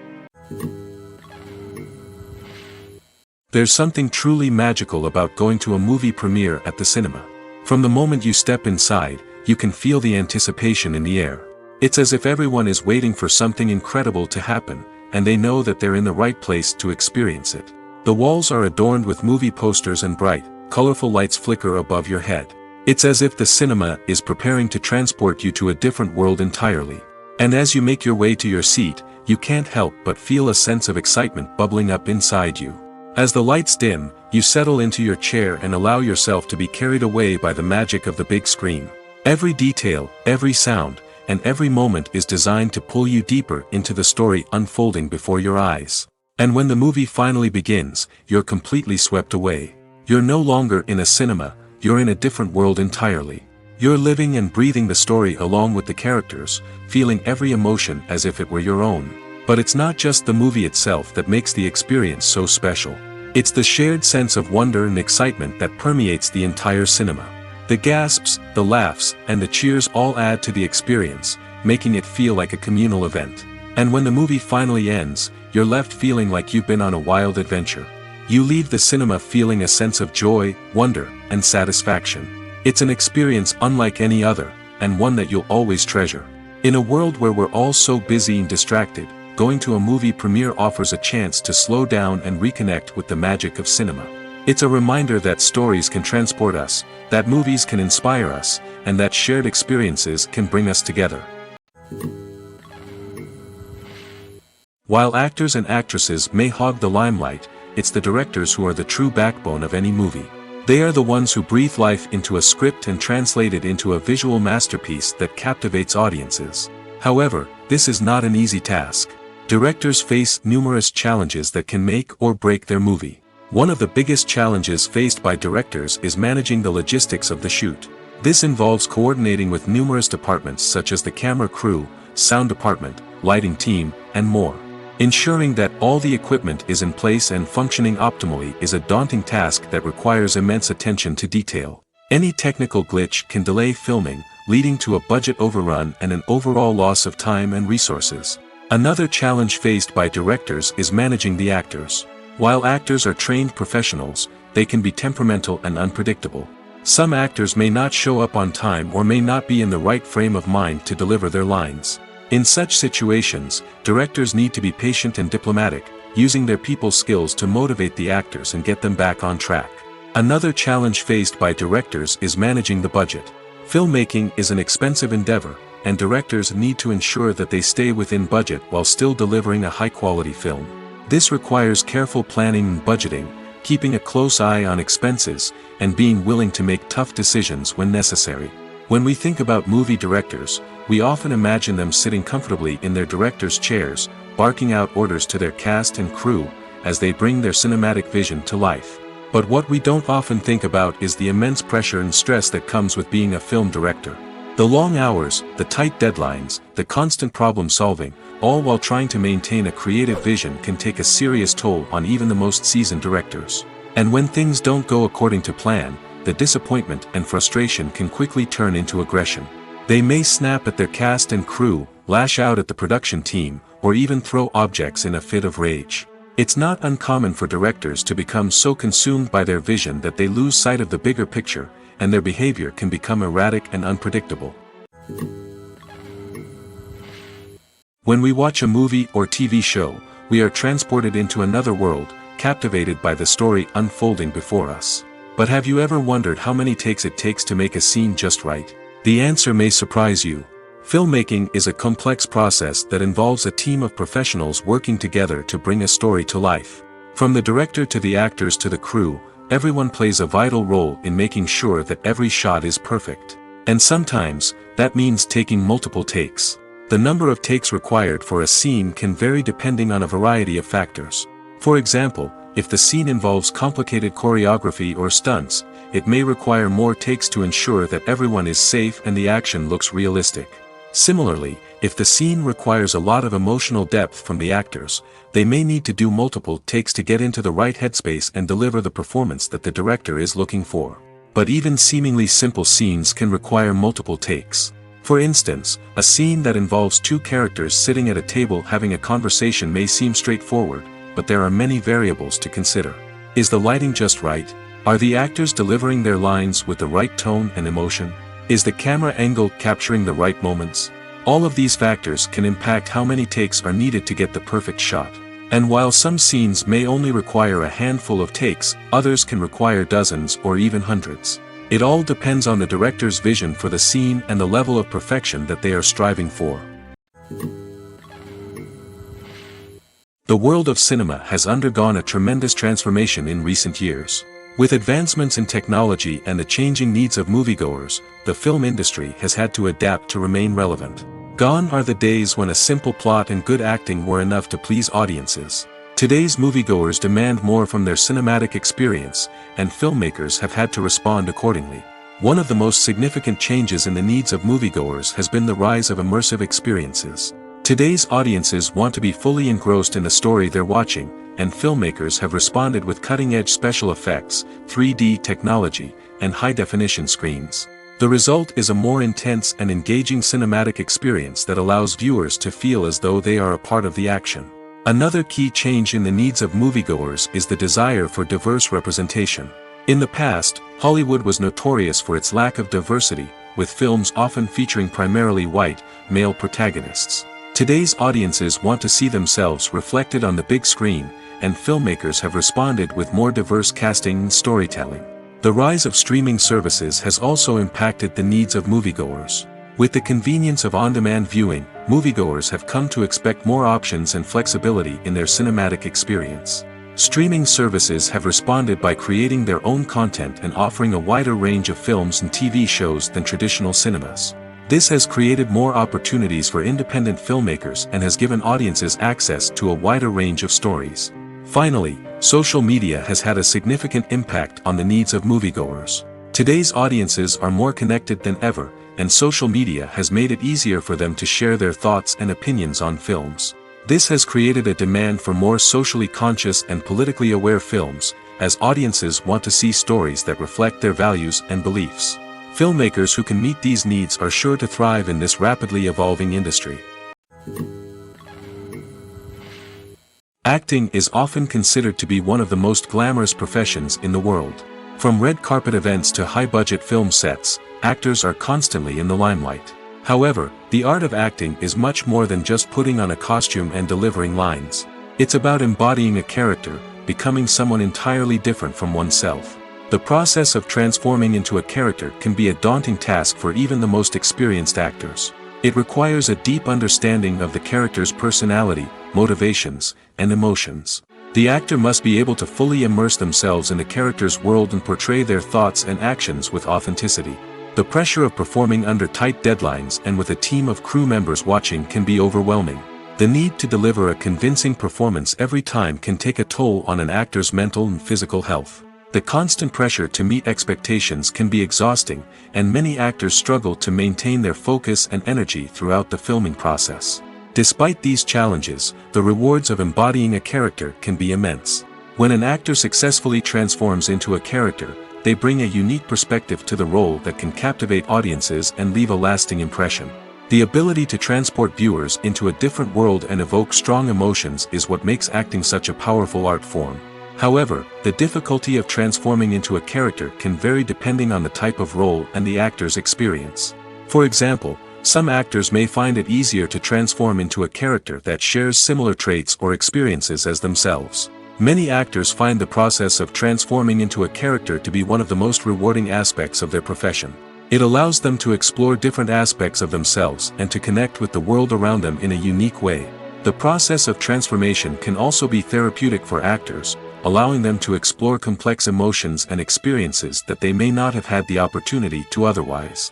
There's something truly magical about going to a movie premiere at the cinema. From the moment you step inside, you can feel the anticipation in the air. It's as if everyone is waiting for something incredible to happen, and they know that they're in the right place to experience it. The walls are adorned with movie posters and bright, colorful lights flicker above your head. It's as if the cinema is preparing to transport you to a different world entirely. And as you make your way to your seat, you can't help but feel a sense of excitement bubbling up inside you. As the lights dim, you settle into your chair and allow yourself to be carried away by the magic of the big screen. Every detail, every sound, and every moment is designed to pull you deeper into the story unfolding before your eyes. And when the movie finally begins, you're completely swept away. You're no longer in a cinema, you're in a different world entirely. You're living and breathing the story along with the characters, feeling every emotion as if it were your own. But it's not just the movie itself that makes the experience so special. It's the shared sense of wonder and excitement that permeates the entire cinema. The gasps, the laughs, and the cheers all add to the experience, making it feel like a communal event. And when the movie finally ends, you're left feeling like you've been on a wild adventure. You leave the cinema feeling a sense of joy, wonder, and satisfaction. It's an experience unlike any other, and one that you'll always treasure. In a world where we're all so busy and distracted, going to a movie premiere offers a chance to slow down and reconnect with the magic of cinema. It's a reminder that stories can transport us, that movies can inspire us, and that shared experiences can bring us together. While actors and actresses may hog the limelight, it's the directors who are the true backbone of any movie. They are the ones who breathe life into a script and translate it into a visual masterpiece that captivates audiences. However, this is not an easy task. Directors face numerous challenges that can make or break their movie. One of the biggest challenges faced by directors is managing the logistics of the shoot. This involves coordinating with numerous departments such as the camera crew, sound department, lighting team, and more. Ensuring that all the equipment is in place and functioning optimally is a daunting task that requires immense attention to detail. Any technical glitch can delay filming, leading to a budget overrun and an overall loss of time and resources. Another challenge faced by directors is managing the actors. While actors are trained professionals, they can be temperamental and unpredictable. Some actors may not show up on time or may not be in the right frame of mind to deliver their lines. In such situations, directors need to be patient and diplomatic, using their people skills to motivate the actors and get them back on track. Another challenge faced by directors is managing the budget. Filmmaking is an expensive endeavor, and directors need to ensure that they stay within budget while still delivering a high-quality film. This requires careful planning and budgeting, keeping a close eye on expenses, and being willing to make tough decisions when necessary. When we think about movie directors, we often imagine them sitting comfortably in their director's chairs, barking out orders to their cast and crew, as they bring their cinematic vision to life. But what we don't often think about is the immense pressure and stress that comes with being a film director. The long hours, the tight deadlines, the constant problem solving, all while trying to maintain a creative vision can take a serious toll on even the most seasoned directors. And when things don't go according to plan, the disappointment and frustration can quickly turn into aggression. They may snap at their cast and crew, lash out at the production team, or even throw objects in a fit of rage. It's not uncommon for directors to become so consumed by their vision that they lose sight of the bigger picture, and their behavior can become erratic and unpredictable. When we watch a movie or TV show, we are transported into another world, captivated by the story unfolding before us. But have you ever wondered how many takes it takes to make a scene just right? The answer may surprise you. Filmmaking is a complex process that involves a team of professionals working together to bring a story to life. From the director to the actors to the crew, everyone plays a vital role in making sure that every shot is perfect. And sometimes, that means taking multiple takes. The number of takes required for a scene can vary depending on a variety of factors. For example, if the scene involves complicated choreography or stunts, it may require more takes to ensure that everyone is safe and the action looks realistic. Similarly, if the scene requires a lot of emotional depth from the actors, they may need to do multiple takes to get into the right headspace and deliver the performance that the director is looking for. But even seemingly simple scenes can require multiple takes. For instance, a scene that involves two characters sitting at a table having a conversation may seem straightforward, but there are many variables to consider. Is the lighting just right? Are the actors delivering their lines with the right tone and emotion? Is the camera angle capturing the right moments? All of these factors can impact how many takes are needed to get the perfect shot. And while some scenes may only require a handful of takes, others can require dozens or even hundreds. It all depends on the director's vision for the scene and the level of perfection that they are striving for. The world of cinema has undergone a tremendous transformation in recent years. With advancements in technology and the changing needs of moviegoers, the film industry has had to adapt to remain relevant. Gone are the days when a simple plot and good acting were enough to please audiences. Today's moviegoers demand more from their cinematic experience, and filmmakers have had to respond accordingly. One of the most significant changes in the needs of moviegoers has been the rise of immersive experiences. Today's audiences want to be fully engrossed in the story they're watching, and filmmakers have responded with cutting-edge special effects, 3D technology, and high-definition screens. The result is a more intense and engaging cinematic experience that allows viewers to feel as though they are a part of the action. Another key change in the needs of moviegoers is the desire for diverse representation. In the past, Hollywood was notorious for its lack of diversity, with films often featuring primarily white, male protagonists. Today's audiences want to see themselves reflected on the big screen, and filmmakers have responded with more diverse casting and storytelling. The rise of streaming services has also impacted the needs of moviegoers. With the convenience of on-demand viewing, moviegoers have come to expect more options and flexibility in their cinematic experience. Streaming services have responded by creating their own content and offering a wider range of films and TV shows than traditional cinemas. This has created more opportunities for independent filmmakers and has given audiences access to a wider range of stories. Finally, social media has had a significant impact on the needs of moviegoers. Today's audiences are more connected than ever, and social media has made it easier for them to share their thoughts and opinions on films. This has created a demand for more socially conscious and politically aware films, as audiences want to see stories that reflect their values and beliefs. Filmmakers who can meet these needs are sure to thrive in this rapidly evolving industry. Acting is often considered to be one of the most glamorous professions in the world. From red carpet events to high-budget film sets, actors are constantly in the limelight. However, the art of acting is much more than just putting on a costume and delivering lines. It's about embodying a character, becoming someone entirely different from oneself. The process of transforming into a character can be a daunting task for even the most experienced actors. It requires a deep understanding of the character's personality, motivations, and emotions. The actor must be able to fully immerse themselves in the character's world and portray their thoughts and actions with authenticity. The pressure of performing under tight deadlines and with a team of crew members watching can be overwhelming. The need to deliver a convincing performance every time can take a toll on an actor's mental and physical health. The constant pressure to meet expectations can be exhausting, and many actors struggle to maintain their focus and energy throughout the filming process. Despite these challenges, the rewards of embodying a character can be immense. When an actor successfully transforms into a character, they bring a unique perspective to the role that can captivate audiences and leave a lasting impression. The ability to transport viewers into a different world and evoke strong emotions is what makes acting such a powerful art form. However, the difficulty of transforming into a character can vary depending on the type of role and the actor's experience. For example, some actors may find it easier to transform into a character that shares similar traits or experiences as themselves. Many actors find the process of transforming into a character to be one of the most rewarding aspects of their profession. It allows them to explore different aspects of themselves and to connect with the world around them in a unique way. The process of transformation can also be therapeutic for actors, allowing them to explore complex emotions and experiences that they may not have had the opportunity to otherwise.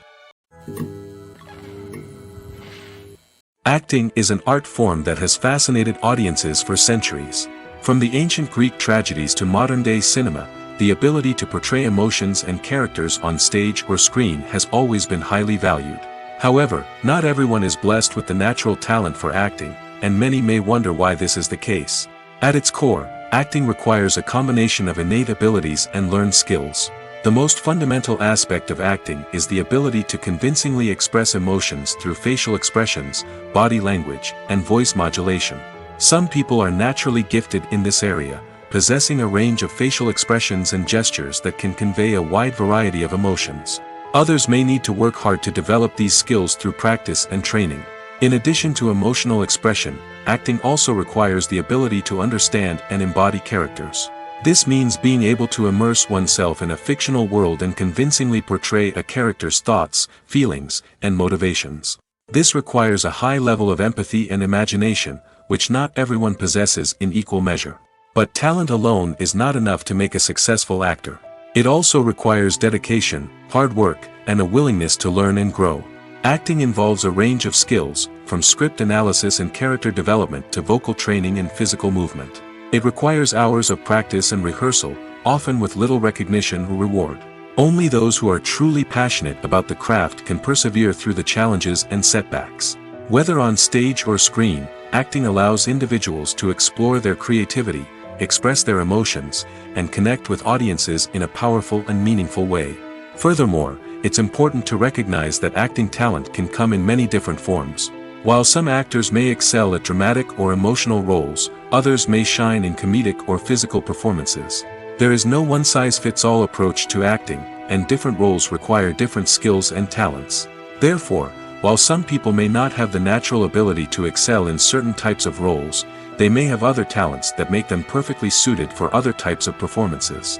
Acting is an art form that has fascinated audiences for centuries. From the ancient Greek tragedies to modern-day cinema, the ability to portray emotions and characters on stage or screen has always been highly valued. However, not everyone is blessed with the natural talent for acting, and many may wonder why this is the case. At its core, acting requires a combination of innate abilities and learned skills. The most fundamental aspect of acting is the ability to convincingly express emotions through facial expressions, body language, and voice modulation. Some people are naturally gifted in this area, possessing a range of facial expressions and gestures that can convey a wide variety of emotions. Others may need to work hard to develop these skills through practice and training. In addition to emotional expression, acting also requires the ability to understand and embody characters. This means being able to immerse oneself in a fictional world and convincingly portray a character's thoughts, feelings, and motivations. This requires a high level of empathy and imagination, which not everyone possesses in equal measure. But talent alone is not enough to make a successful actor. It also requires dedication, hard work, and a willingness to learn and grow. Acting involves a range of skills, from script analysis and character development to vocal training and physical movement. It requires hours of practice and rehearsal, often with little recognition or reward. Only those who are truly passionate about the craft can persevere through the challenges and setbacks. Whether on stage or screen, acting allows individuals to explore their creativity, express their emotions, and connect with audiences in a powerful and meaningful way. Furthermore, it's important to recognize that acting talent can come in many different forms. While some actors may excel at dramatic or emotional roles, others may shine in comedic or physical performances. There is no one-size-fits-all approach to acting, and different roles require different skills and talents. Therefore, while some people may not have the natural ability to excel in certain types of roles, they may have other talents that make them perfectly suited for other types of performances.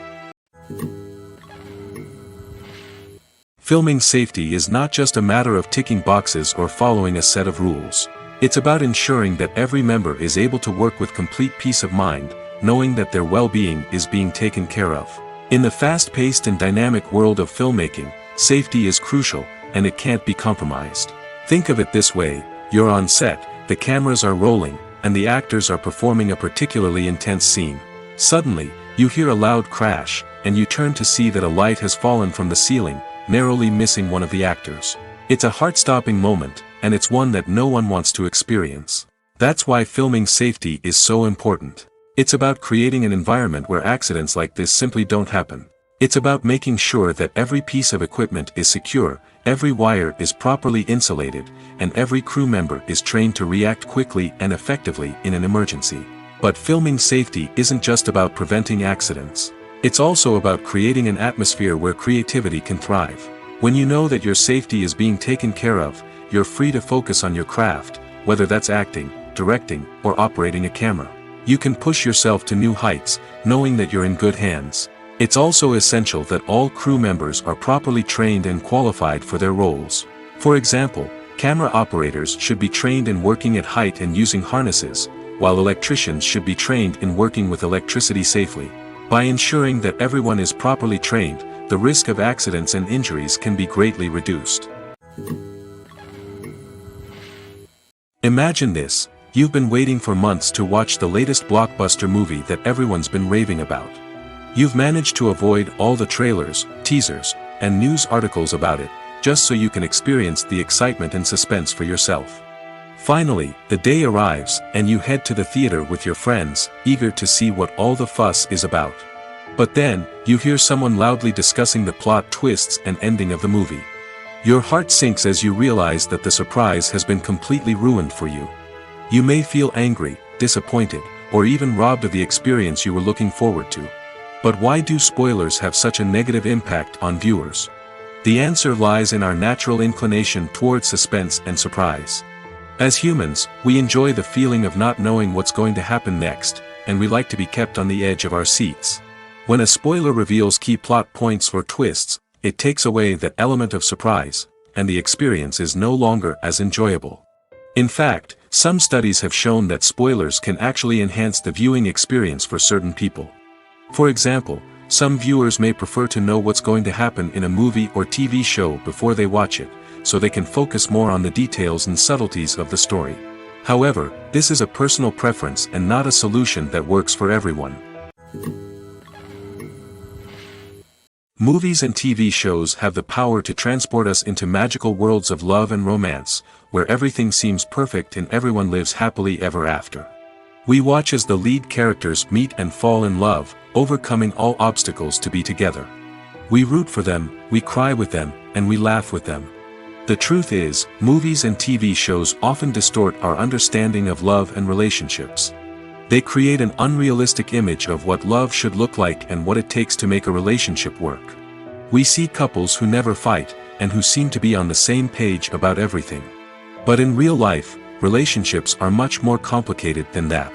Filming safety is not just a matter of ticking boxes or following a set of rules. It's about ensuring that every member is able to work with complete peace of mind, knowing that their well-being is being taken care of. In the fast-paced and dynamic world of filmmaking, safety is crucial, and it can't be compromised. Think of it this way, you're on set, the cameras are rolling, and the actors are performing a particularly intense scene. Suddenly, you hear a loud crash, and you turn to see that a light has fallen from the ceiling, narrowly missing one of the actors. It's a heart-stopping moment, and it's one that no one wants to experience. That's why filming safety is so important. It's about creating an environment where accidents like this simply don't happen. It's about making sure that every piece of equipment is secure, every wire is properly insulated, and every crew member is trained to react quickly and effectively in an emergency. But filming safety isn't just about preventing accidents. It's also about creating an atmosphere where creativity can thrive. When you know that your safety is being taken care of, you're free to focus on your craft, whether that's acting, directing, or operating a camera. You can push yourself to new heights, knowing that you're in good hands. It's also essential that all crew members are properly trained and qualified for their roles. For example, camera operators should be trained in working at height and using harnesses, while electricians should be trained in working with electricity safely. By ensuring that everyone is properly trained, the risk of accidents and injuries can be greatly reduced. Imagine this, you've been waiting for months to watch the latest blockbuster movie that everyone's been raving about. You've managed to avoid all the trailers, teasers, and news articles about it, just so you can experience the excitement and suspense for yourself. Finally, the day arrives, and you head to the theater with your friends, eager to see what all the fuss is about. But then, you hear someone loudly discussing the plot twists and ending of the movie. Your heart sinks as you realize that the surprise has been completely ruined for you. You may feel angry, disappointed, or even robbed of the experience you were looking forward to. But why do spoilers have such a negative impact on viewers? The answer lies in our natural inclination towards suspense and surprise. As humans, we enjoy the feeling of not knowing what's going to happen next, and we like to be kept on the edge of our seats. When a spoiler reveals key plot points or twists, it takes away that element of surprise, and the experience is no longer as enjoyable. In fact, some studies have shown that spoilers can actually enhance the viewing experience for certain people. For example, some viewers may prefer to know what's going to happen in a movie or TV show before they watch it, so they can focus more on the details and subtleties of the story. However, this is a personal preference and not a solution that works for everyone. Movies and TV shows have the power to transport us into magical worlds of love and romance, where everything seems perfect and everyone lives happily ever after. We watch as the lead characters meet and fall in love, overcoming all obstacles to be together. We root for them, we cry with them, and we laugh with them. The truth is, movies and TV shows often distort our understanding of love and relationships. They create an unrealistic image of what love should look like and what it takes to make a relationship work. We see couples who never fight, and who seem to be on the same page about everything. But in real life, relationships are much more complicated than that.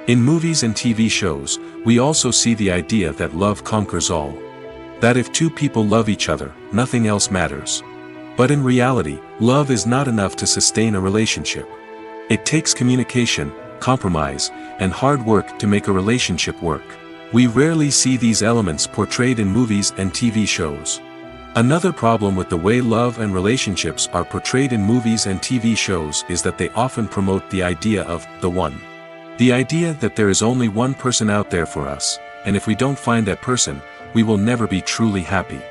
In movies and TV shows, we also see the idea that love conquers all. That if two people love each other, nothing else matters. But in reality, love is not enough to sustain a relationship. It takes communication, compromise, and hard work to make a relationship work. We rarely see these elements portrayed in movies and TV shows. Another problem with the way love and relationships are portrayed in movies and TV shows is that they often promote the idea of the one. The idea that there is only one person out there for us, and if we don't find that person, we will never be truly happy.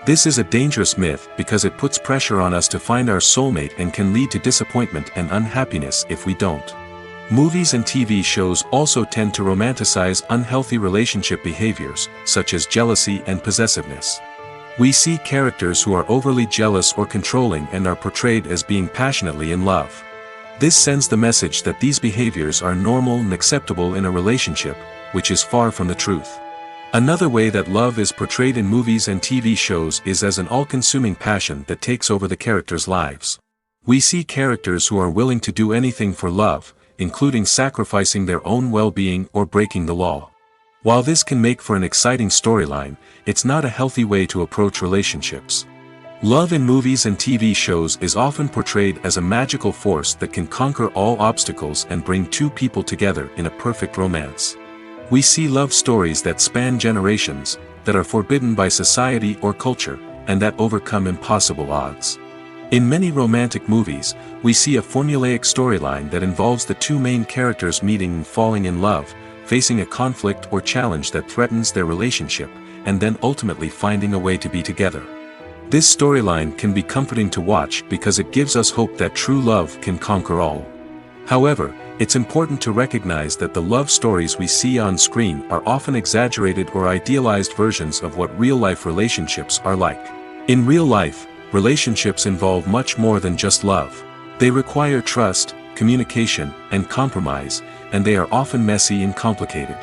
This is a dangerous myth because it puts pressure on us to find our soulmate and can lead to disappointment and unhappiness if we don't. Movies and TV shows also tend to romanticize unhealthy relationship behaviors, such as jealousy and possessiveness. We see characters who are overly jealous or controlling and are portrayed as being passionately in love. This sends the message that these behaviors are normal and acceptable in a relationship, which is far from the truth. Another way that love is portrayed in movies and TV shows is as an all-consuming passion that takes over the characters' lives. We see characters who are willing to do anything for love, including sacrificing their own well-being or breaking the law. While this can make for an exciting storyline, it's not a healthy way to approach relationships. Love in movies and TV shows is often portrayed as a magical force that can conquer all obstacles and bring two people together in a perfect romance. We see love stories that span generations, that are forbidden by society or culture, and that overcome impossible odds. In many romantic movies, we see a formulaic storyline that involves the two main characters meeting and falling in love, facing a conflict or challenge that threatens their relationship, and then ultimately finding a way to be together. This storyline can be comforting to watch because it gives us hope that true love can conquer all. However, it's important to recognize that the love stories we see on screen are often exaggerated or idealized versions of what real-life relationships are like. In real life, relationships involve much more than just love. They require trust, communication, and compromise, and they are often messy and complicated.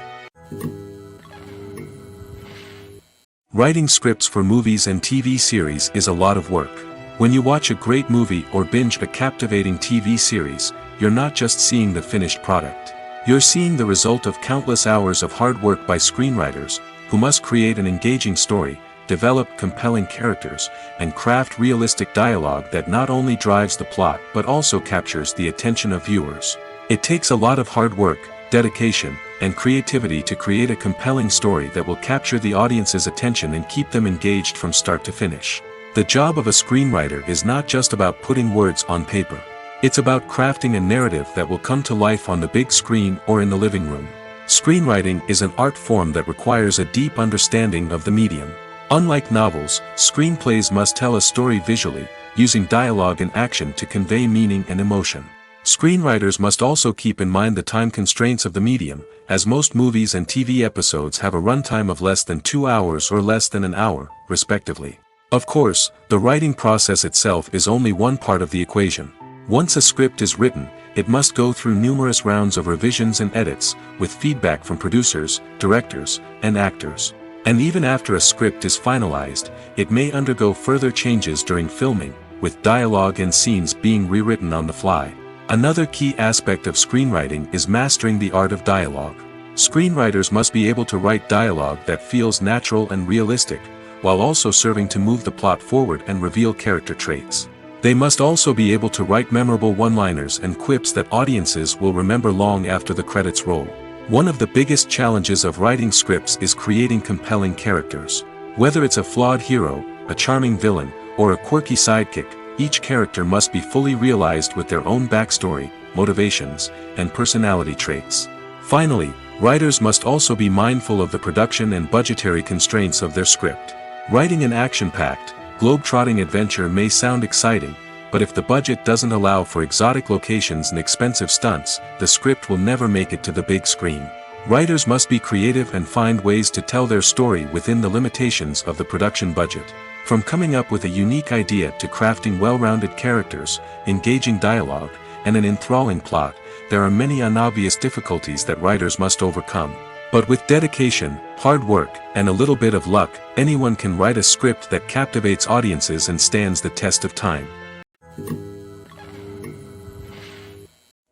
Writing scripts for movies and TV series is a lot of work. When you watch a great movie or binge a captivating TV series, you're not just seeing the finished product. You're seeing the result of countless hours of hard work by screenwriters, who must create an engaging story, develop compelling characters, and craft realistic dialogue that not only drives the plot but also captures the attention of viewers. It takes a lot of hard work, dedication, and creativity to create a compelling story that will capture the audience's attention and keep them engaged from start to finish. The job of a screenwriter is not just about putting words on paper. It's about crafting a narrative that will come to life on the big screen or in the living room. Screenwriting is an art form that requires a deep understanding of the medium. Unlike novels, screenplays must tell a story visually, using dialogue and action to convey meaning and emotion. Screenwriters must also keep in mind the time constraints of the medium, as most movies and TV episodes have a runtime of less than 2 hours or less than an hour, respectively. Of course, the writing process itself is only one part of the equation. Once a script is written, it must go through numerous rounds of revisions and edits, with feedback from producers, directors, and actors. And even after a script is finalized, it may undergo further changes during filming, with dialogue and scenes being rewritten on the fly. Another key aspect of screenwriting is mastering the art of dialogue. Screenwriters must be able to write dialogue that feels natural and realistic, while also serving to move the plot forward and reveal character traits. They must also be able to write memorable one-liners and quips that audiences will remember long after the credits roll. One of the biggest challenges of writing scripts is creating compelling characters. Whether it's a flawed hero, a charming villain, or a quirky sidekick, each character must be fully realized with their own backstory, motivations, and personality traits. Finally, writers must also be mindful of the production and budgetary constraints of their script. Writing an action-packed, globe-trotting adventure may sound exciting, but if the budget doesn't allow for exotic locations and expensive stunts, the script will never make it to the big screen. Writers must be creative and find ways to tell their story within the limitations of the production budget. From coming up with a unique idea to crafting well-rounded characters, engaging dialogue, and an enthralling plot, there are many unobvious difficulties that writers must overcome. But with dedication, hard work, and a little bit of luck, anyone can write a script that captivates audiences and stands the test of time.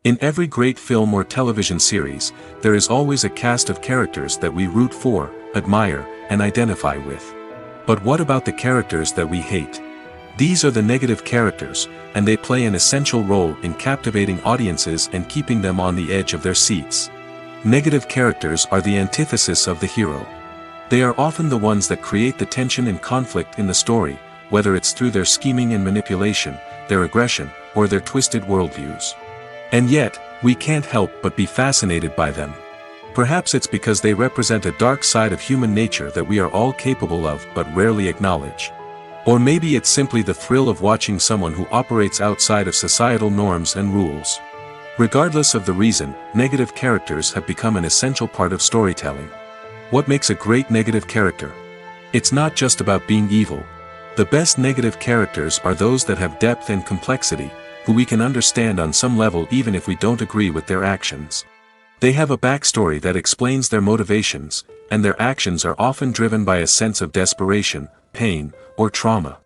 In every great film or television series, there is always a cast of characters that we root for, admire, and identify with. But what about the characters that we hate? These are the negative characters, and they play an essential role in captivating audiences and keeping them on the edge of their seats. Negative characters are the antithesis of the hero. They are often the ones that create the tension and conflict in the story, whether it's through their scheming and manipulation, their aggression, or their twisted worldviews. And yet, we can't help but be fascinated by them. Perhaps it's because they represent a dark side of human nature that we are all capable of but rarely acknowledge. Or maybe it's simply the thrill of watching someone who operates outside of societal norms and rules. Regardless of the reason, negative characters have become an essential part of storytelling. What makes a great negative character? It's not just about being evil. The best negative characters are those that have depth and complexity, who we can understand on some level even if we don't agree with their actions. They have a backstory that explains their motivations, and their actions are often driven by a sense of desperation, pain, or trauma.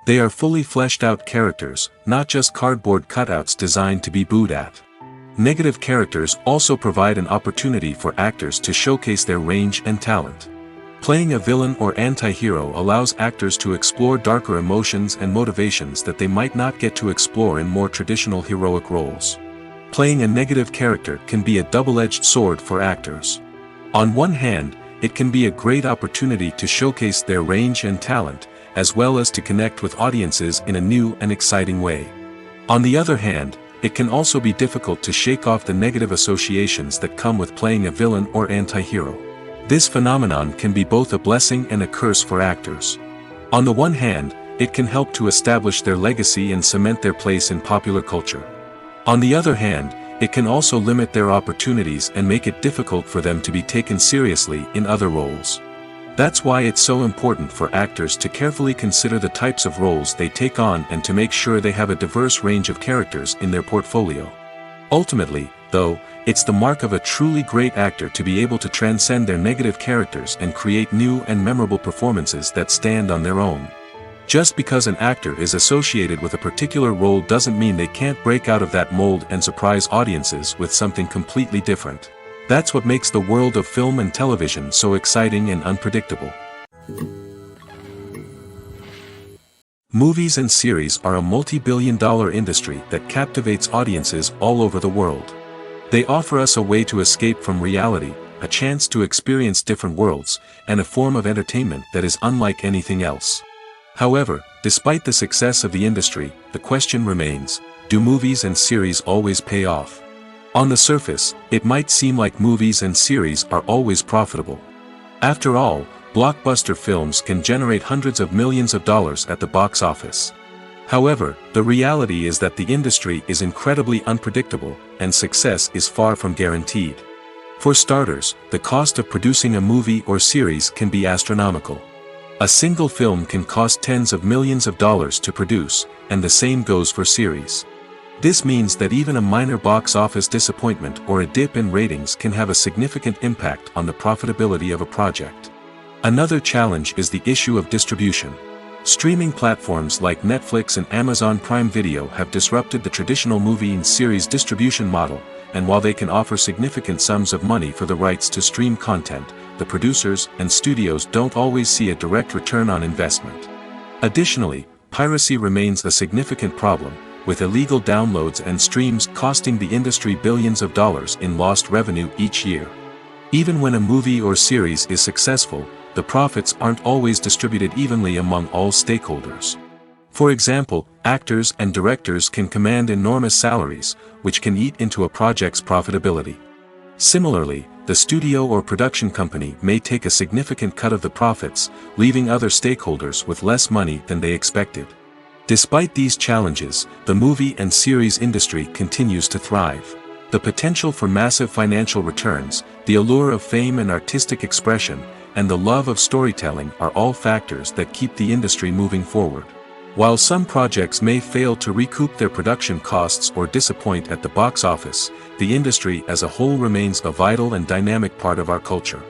They are fully fleshed out characters, not just cardboard cutouts designed to be booed at. Negative characters also provide an opportunity for actors to showcase their range and talent. Playing a villain or anti-hero allows actors to explore darker emotions and motivations that they might not get to explore in more traditional heroic roles. Playing a negative character can be a double-edged sword for actors. On one hand, it can be a great opportunity to showcase their range and talent, as well as to connect with audiences in a new and exciting way. On the other hand, it can also be difficult to shake off the negative associations that come with playing a villain or anti-hero. This phenomenon can be both a blessing and a curse for actors. On the one hand, it can help to establish their legacy and cement their place in popular culture. On the other hand, it can also limit their opportunities and make it difficult for them to be taken seriously in other roles. That's why it's so important for actors to carefully consider the types of roles they take on and to make sure they have a diverse range of characters in their portfolio. Ultimately, though, it's the mark of a truly great actor to be able to transcend their negative characters and create new and memorable performances that stand on their own. Just because an actor is associated with a particular role doesn't mean they can't break out of that mold and surprise audiences with something completely different. That's what makes the world of film and television so exciting and unpredictable. Movies and series are a multi-billion-dollar industry that captivates audiences all over the world. They offer us a way to escape from reality, a chance to experience different worlds, and a form of entertainment that is unlike anything else. However, despite the success of the industry, the question remains, do movies and series always pay off? On the surface, it might seem like movies and series are always profitable. After all, blockbuster films can generate hundreds of millions of dollars at the box office. However, the reality is that the industry is incredibly unpredictable, and success is far from guaranteed. For starters, the cost of producing a movie or series can be astronomical. A single film can cost tens of millions of dollars to produce, and the same goes for series. This means that even a minor box office disappointment or a dip in ratings can have a significant impact on the profitability of a project. Another challenge is the issue of distribution. Streaming platforms like Netflix and Amazon Prime Video have disrupted the traditional movie and series distribution model, and while they can offer significant sums of money for the rights to stream content, the producers and studios don't always see a direct return on investment. Additionally, piracy remains a significant problem, with illegal downloads and streams costing the industry billions of dollars in lost revenue each year. Even when a movie or series is successful, the profits aren't always distributed evenly among all stakeholders. For example, actors and directors can command enormous salaries, which can eat into a project's profitability. Similarly, the studio or production company may take a significant cut of the profits, leaving other stakeholders with less money than they expected. Despite these challenges, the movie and series industry continues to thrive. The potential for massive financial returns, the allure of fame and artistic expression, and the love of storytelling are all factors that keep the industry moving forward. While some projects may fail to recoup their production costs or disappoint at the box office, the industry as a whole remains a vital and dynamic part of our culture.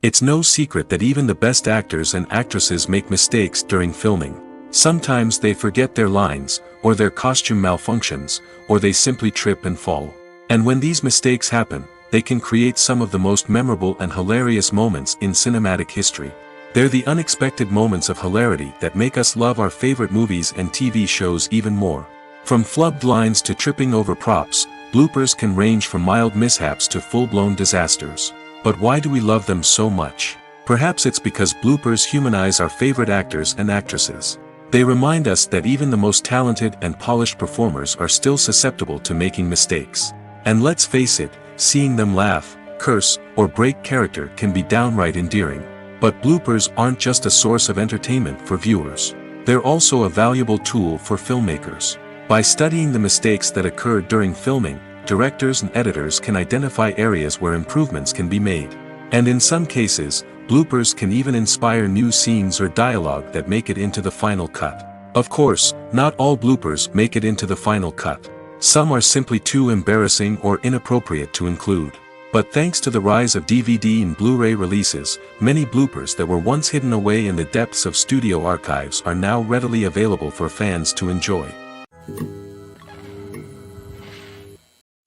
It's no secret that even the best actors and actresses make mistakes during filming. Sometimes they forget their lines, or their costume malfunctions, or they simply trip and fall. And when these mistakes happen, they can create some of the most memorable and hilarious moments in cinematic history. They're the unexpected moments of hilarity that make us love our favorite movies and TV shows even more. From flubbed lines to tripping over props, bloopers can range from mild mishaps to full-blown disasters. But why do we love them so much? Perhaps it's because bloopers humanize our favorite actors and actresses. They remind us that even the most talented and polished performers are still susceptible to making mistakes. And let's face it, seeing them laugh, curse, or break character can be downright endearing. But bloopers aren't just a source of entertainment for viewers. They're also a valuable tool for filmmakers. By studying the mistakes that occurred during filming, directors and editors can identify areas where improvements can be made. And in some cases, bloopers can even inspire new scenes or dialogue that make it into the final cut. Of course, not all bloopers make it into the final cut. Some are simply too embarrassing or inappropriate to include. But thanks to the rise of DVD and Blu-ray releases, many bloopers that were once hidden away in the depths of studio archives are now readily available for fans to enjoy.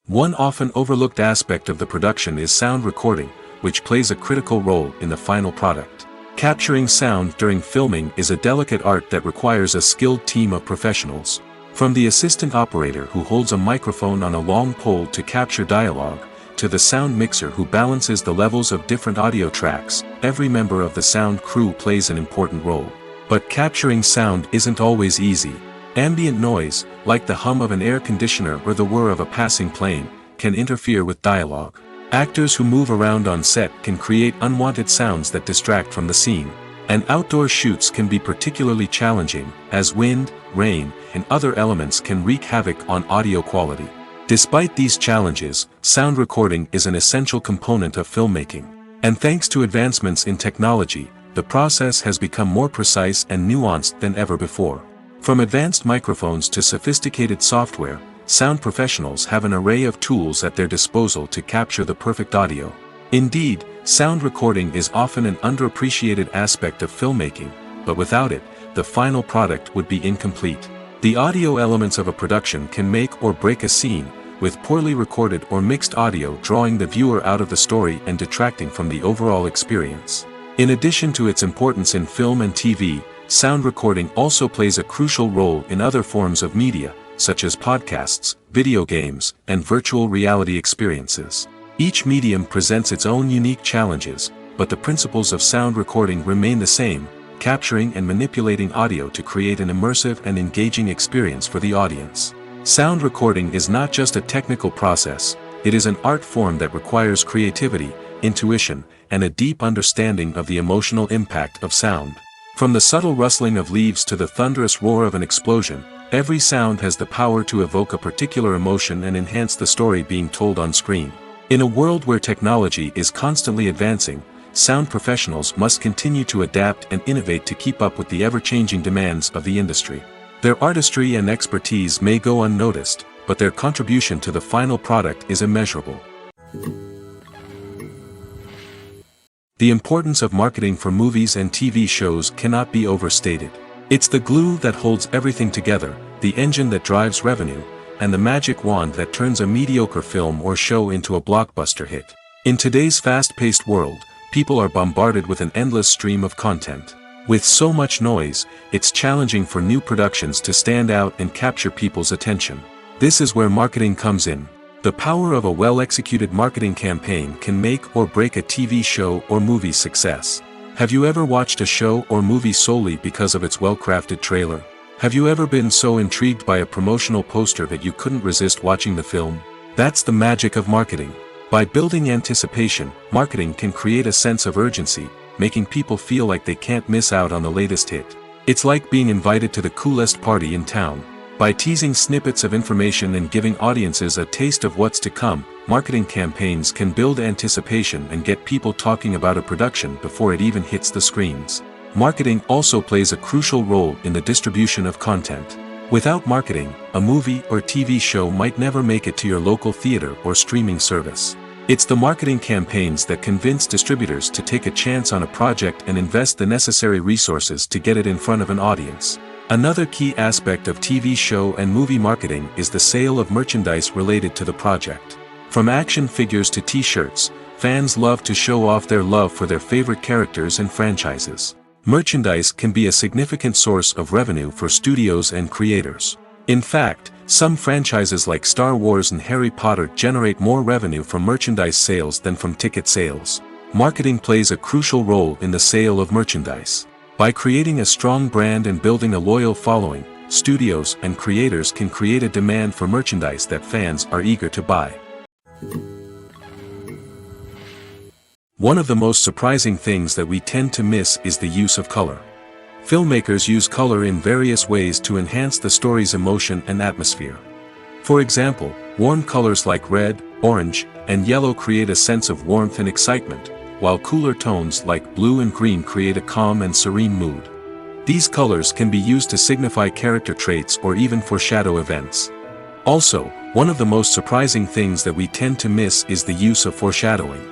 One often overlooked aspect of the production is sound recording, which plays a critical role in the final product. Capturing sound during filming is a delicate art that requires a skilled team of professionals. From the assistant operator who holds a microphone on a long pole to capture dialogue, to to the sound mixer who balances the levels of different audio tracks. Every member of the sound crew plays an important role. But capturing sound isn't always easy. Ambient noise, like the hum of an air conditioner or the whir of a passing plane, can interfere with dialogue. Actors who move around on set can create unwanted sounds that distract from the scene. And outdoor shoots can be particularly challenging, as wind, rain, and other elements can wreak havoc on audio quality. Despite these challenges, sound recording is an essential component of filmmaking. And thanks to advancements in technology, the process has become more precise and nuanced than ever before. From advanced microphones to sophisticated software, sound professionals have an array of tools at their disposal to capture the perfect audio. Indeed, sound recording is often an underappreciated aspect of filmmaking, but without it, the final product would be incomplete. The audio elements of a production can make or break a scene, with poorly recorded or mixed audio drawing the viewer out of the story and detracting from the overall experience. In addition to its importance in film and TV, sound recording also plays a crucial role in other forms of media, such as podcasts, video games, and virtual reality experiences. Each medium presents its own unique challenges, but the principles of sound recording remain the same: capturing and manipulating audio to create an immersive and engaging experience for the audience. Sound recording is not just a technical process, it is an art form that requires creativity, intuition, and a deep understanding of the emotional impact of sound. From the subtle rustling of leaves to the thunderous roar of an explosion, every sound has the power to evoke a particular emotion and enhance the story being told on screen. In a world where technology is constantly advancing, sound professionals must continue to adapt and innovate to keep up with the ever-changing demands of the industry. Their artistry and expertise may go unnoticed, but their contribution to the final product is immeasurable. The importance of marketing for movies and TV shows cannot be overstated. It's the glue that holds everything together, the engine that drives revenue, and the magic wand that turns a mediocre film or show into a blockbuster hit. In today's fast-paced world, people are bombarded with an endless stream of content. With so much noise, it's challenging for new productions to stand out and capture people's attention. This is where marketing comes in. The power of a well-executed marketing campaign can make or break a TV show or movie's success. Have you ever watched a show or movie solely because of its well-crafted trailer? Have you ever been so intrigued by a promotional poster that you couldn't resist watching the film? That's the magic of marketing. By building anticipation, marketing can create a sense of urgency, making people feel like they can't miss out on the latest hit. It's like being invited to the coolest party in town. By teasing snippets of information and giving audiences a taste of what's to come, marketing campaigns can build anticipation and get people talking about a production before it even hits the screens. Marketing also plays a crucial role in the distribution of content. Without marketing, a movie or TV show might never make it to your local theater or streaming service. It's the marketing campaigns that convince distributors to take a chance on a project and invest the necessary resources to get it in front of an audience. Another key aspect of TV show and movie marketing is the sale of merchandise related to the project. From action figures to t-shirts, fans love to show off their love for their favorite characters and franchises. Merchandise can be a significant source of revenue for studios and creators. In fact, some franchises like Star Wars and Harry Potter generate more revenue from merchandise sales than from ticket sales. Marketing plays a crucial role in the sale of merchandise. By creating a strong brand and building a loyal following, studios and creators can create a demand for merchandise that fans are eager to buy. One of the most surprising things that we tend to miss is the use of color. Filmmakers use color in various ways to enhance the story's emotion and atmosphere. For example, warm colors like red, orange, and yellow create a sense of warmth and excitement, while cooler tones like blue and green create a calm and serene mood. These colors can be used to signify character traits or even foreshadow events. Also, one of the most surprising things that we tend to miss is the use of foreshadowing.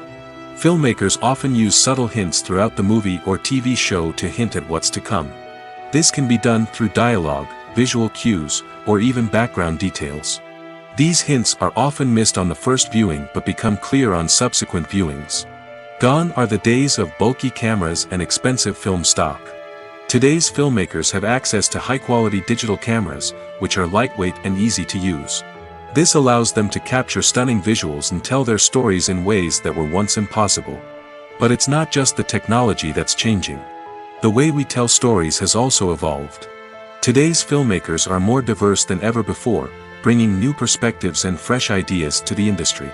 Filmmakers often use subtle hints throughout the movie or TV show to hint at what's to come. This can be done through dialogue, visual cues, or even background details. These hints are often missed on the first viewing but become clear on subsequent viewings. Gone are the days of bulky cameras and expensive film stock. Today's filmmakers have access to high-quality digital cameras, which are lightweight and easy to use. This allows them to capture stunning visuals and tell their stories in ways that were once impossible. But it's not just the technology that's changing. The way we tell stories has also evolved. Today's filmmakers are more diverse than ever before, bringing new perspectives and fresh ideas to the industry.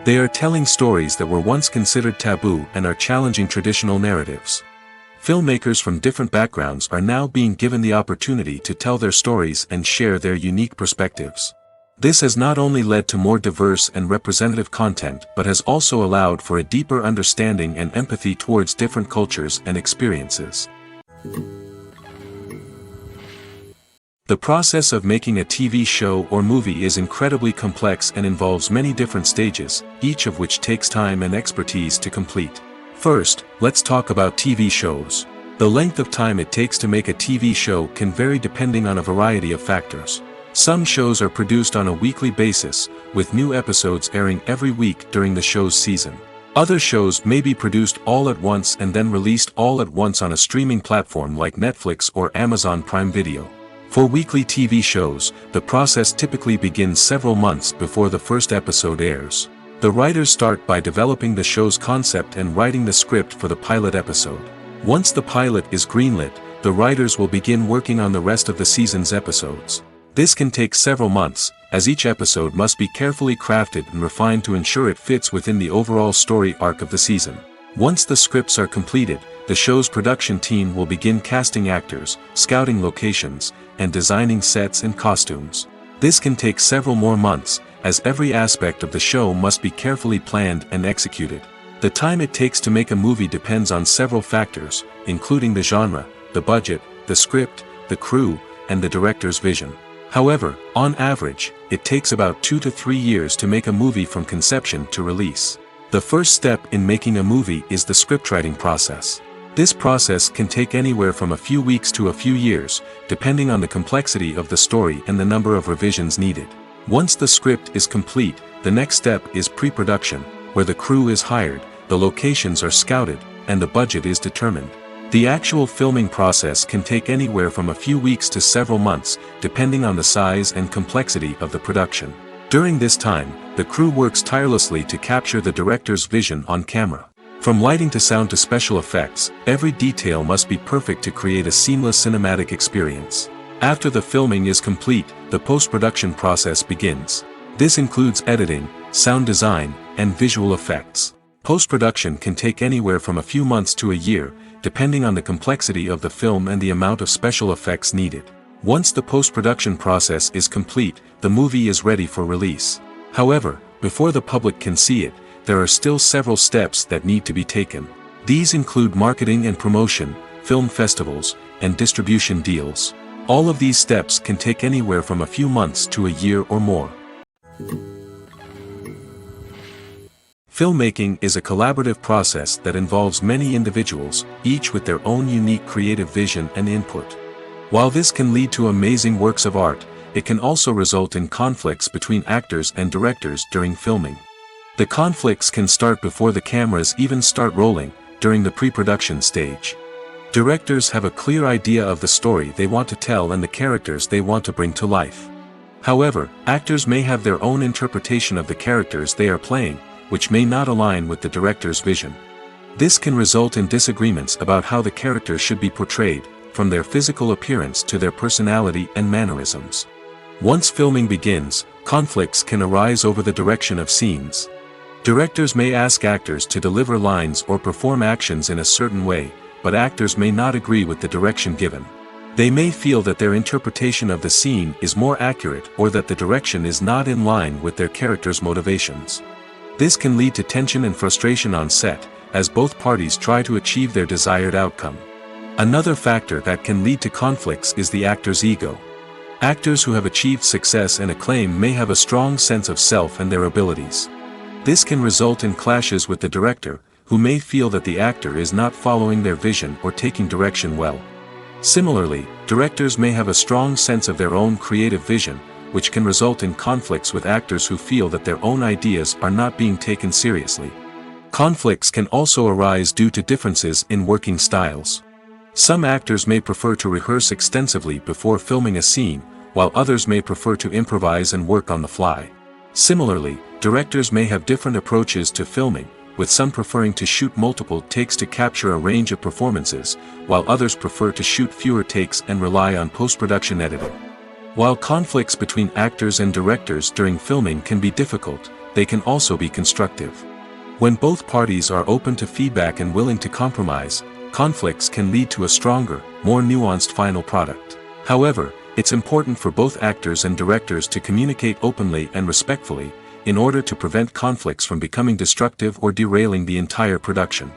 They are telling stories that were once considered taboo and are challenging traditional narratives. Filmmakers from different backgrounds are now being given the opportunity to tell their stories and share their unique perspectives. This has not only led to more diverse and representative content but has also allowed for a deeper understanding and empathy towards different cultures and experiences. The process of making a TV show or movie is incredibly complex and involves many different stages, each of which takes time and expertise to complete. First, let's talk about TV shows. The length of time it takes to make a TV show can vary depending on a variety of factors. Some shows are produced on a weekly basis, with new episodes airing every week during the show's season. Other shows may be produced all at once and then released all at once on a streaming platform like Netflix or Amazon Prime Video. For weekly TV shows, the process typically begins several months before the first episode airs. The writers start by developing the show's concept and writing the script for the pilot episode. Once the pilot is greenlit, the writers will begin working on the rest of the season's episodes. This can take several months, as each episode must be carefully crafted and refined to ensure it fits within the overall story arc of the season. Once the scripts are completed, the show's production team will begin casting actors, scouting locations, and designing sets and costumes. This can take several more months, as every aspect of the show must be carefully planned and executed. The time it takes to make a movie depends on several factors, including the genre, the budget, the script, the crew, and the director's vision. However, on average, it takes about 2 to 3 years to make a movie from conception to release. The first step in making a movie is the scriptwriting process. This process can take anywhere from a few weeks to a few years, depending on the complexity of the story and the number of revisions needed. Once the script is complete, the next step is pre-production, where the crew is hired, the locations are scouted, and the budget is determined. The actual filming process can take anywhere from a few weeks to several months, depending on the size and complexity of the production. During this time, the crew works tirelessly to capture the director's vision on camera. From lighting to sound to special effects, every detail must be perfect to create a seamless cinematic experience. After the filming is complete, the post-production process begins. This includes editing, sound design, and visual effects. Post-production can take anywhere from a few months to a year, depending on the complexity of the film and the amount of special effects needed. Once the post-production process is complete, the movie is ready for release. However, before the public can see it, there are still several steps that need to be taken. These include marketing and promotion, film festivals, and distribution deals. All of these steps can take anywhere from a few months to a year or more. Filmmaking is a collaborative process that involves many individuals, each with their own unique creative vision and input. While this can lead to amazing works of art, it can also result in conflicts between actors and directors during filming. The conflicts can start before the cameras even start rolling, during the pre-production stage. Directors have a clear idea of the story they want to tell and the characters they want to bring to life. However, actors may have their own interpretation of the characters they are playing, which may not align with the director's vision. This can result in disagreements about how the characters should be portrayed, from their physical appearance to their personality and mannerisms. Once filming begins, conflicts can arise over the direction of scenes. Directors may ask actors to deliver lines or perform actions in a certain way, but actors may not agree with the direction given. They may feel that their interpretation of the scene is more accurate or that the direction is not in line with their character's motivations. This can lead to tension and frustration on set, as both parties try to achieve their desired outcome. Another factor that can lead to conflicts is the actor's ego. Actors who have achieved success and acclaim may have a strong sense of self and their abilities. This can result in clashes with the director, who may feel that the actor is not following their vision or taking direction well. Similarly, directors may have a strong sense of their own creative vision, which can result in conflicts with actors who feel that their own ideas are not being taken seriously. Conflicts can also arise due to differences in working styles. Some actors may prefer to rehearse extensively before filming a scene, while others may prefer to improvise and work on the fly. Similarly, directors may have different approaches to filming, with some preferring to shoot multiple takes to capture a range of performances, while others prefer to shoot fewer takes and rely on post-production editing. While conflicts between actors and directors during filming can be difficult, they can also be constructive. When both parties are open to feedback and willing to compromise, conflicts can lead to a stronger, more nuanced final product. However, it's important for both actors and directors to communicate openly and respectfully, in order to prevent conflicts from becoming destructive or derailing the entire production.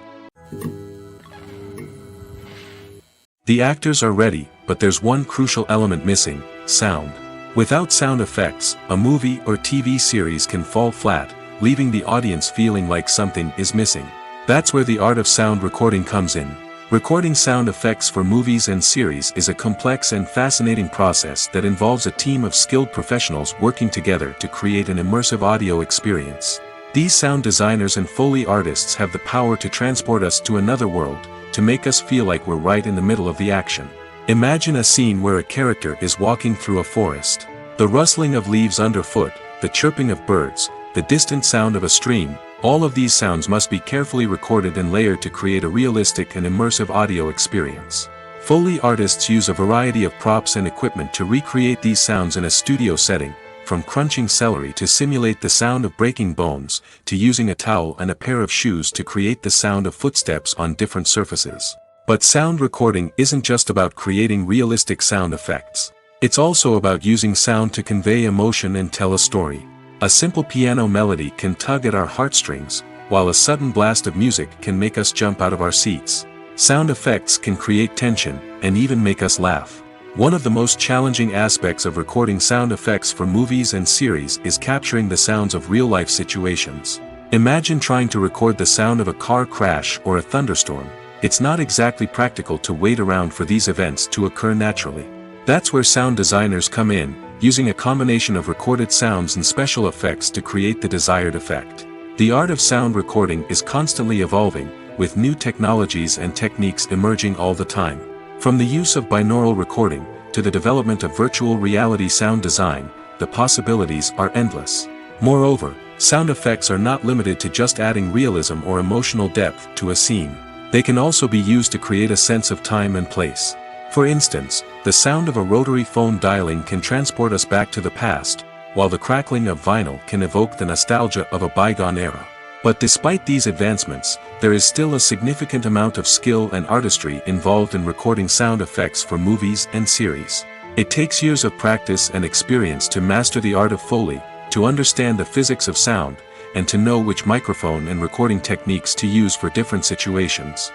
The actors are ready, but there's one crucial element missing: sound. Without sound effects, a movie or TV series can fall flat, leaving the audience feeling like something is missing. That's where the art of sound recording comes in. Recording sound effects for movies and series is a complex and fascinating process that involves a team of skilled professionals working together to create an immersive audio experience. These sound designers and Foley artists have the power to transport us to another world, to make us feel like we're right in the middle of the action. Imagine a scene where a character is walking through a forest. The rustling of leaves underfoot, the chirping of birds, the distant sound of a stream, all of these sounds must be carefully recorded and layered to create a realistic and immersive audio experience. Foley artists use a variety of props and equipment to recreate these sounds in a studio setting, from crunching celery to simulate the sound of breaking bones, to using a towel and a pair of shoes to create the sound of footsteps on different surfaces. But sound recording isn't just about creating realistic sound effects. It's also about using sound to convey emotion and tell a story. A simple piano melody can tug at our heartstrings, while a sudden blast of music can make us jump out of our seats. Sound effects can create tension, and even make us laugh. One of the most challenging aspects of recording sound effects for movies and series is capturing the sounds of real-life situations. Imagine trying to record the sound of a car crash or a thunderstorm. It's not exactly practical to wait around for these events to occur naturally. That's where sound designers come in, using a combination of recorded sounds and special effects to create the desired effect. The art of sound recording is constantly evolving, with new technologies and techniques emerging all the time. From the use of binaural recording, to the development of virtual reality sound design, the possibilities are endless. Moreover, sound effects are not limited to just adding realism or emotional depth to a scene. They can also be used to create a sense of time and place. For instance, the sound of a rotary phone dialing can transport us back to the past, while the crackling of vinyl can evoke the nostalgia of a bygone era. But despite these advancements, there is still a significant amount of skill and artistry involved in recording sound effects for movies and series. It takes years of practice and experience to master the art of Foley, to understand the physics of sound, and to know which microphone and recording techniques to use for different situations.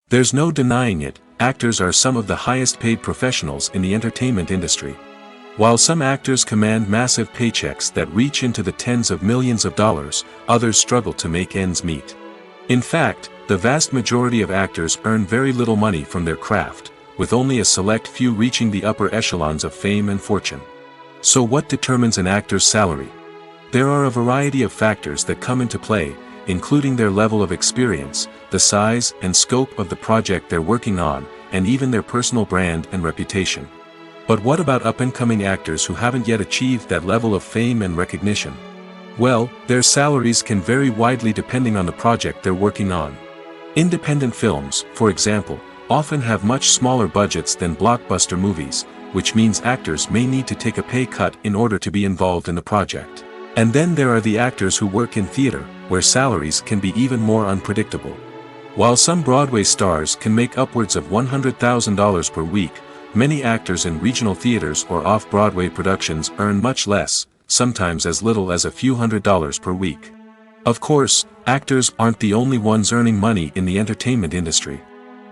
There's no denying it, actors are some of the highest paid professionals in the entertainment industry. While some actors command massive paychecks that reach into the tens of millions of dollars, others struggle to make ends meet. In fact, the vast majority of actors earn very little money from their craft, with only a select few reaching the upper echelons of fame and fortune. So what determines an actor's salary? There are a variety of factors that come into play, including their level of experience, the size and scope of the project they're working on, and even their personal brand and reputation. But what about up-and-coming actors who haven't yet achieved that level of fame and recognition? Well, their salaries can vary widely depending on the project they're working on. Independent films, for example, often have much smaller budgets than blockbuster movies, which means actors may need to take a pay cut in order to be involved in the project. And then there are the actors who work in theater, where salaries can be even more unpredictable. While some Broadway stars can make upwards of $100,000 per week, many actors in regional theaters or off-Broadway productions earn much less, sometimes as little as a few $100s per week. Of course, actors aren't the only ones earning money in the entertainment industry.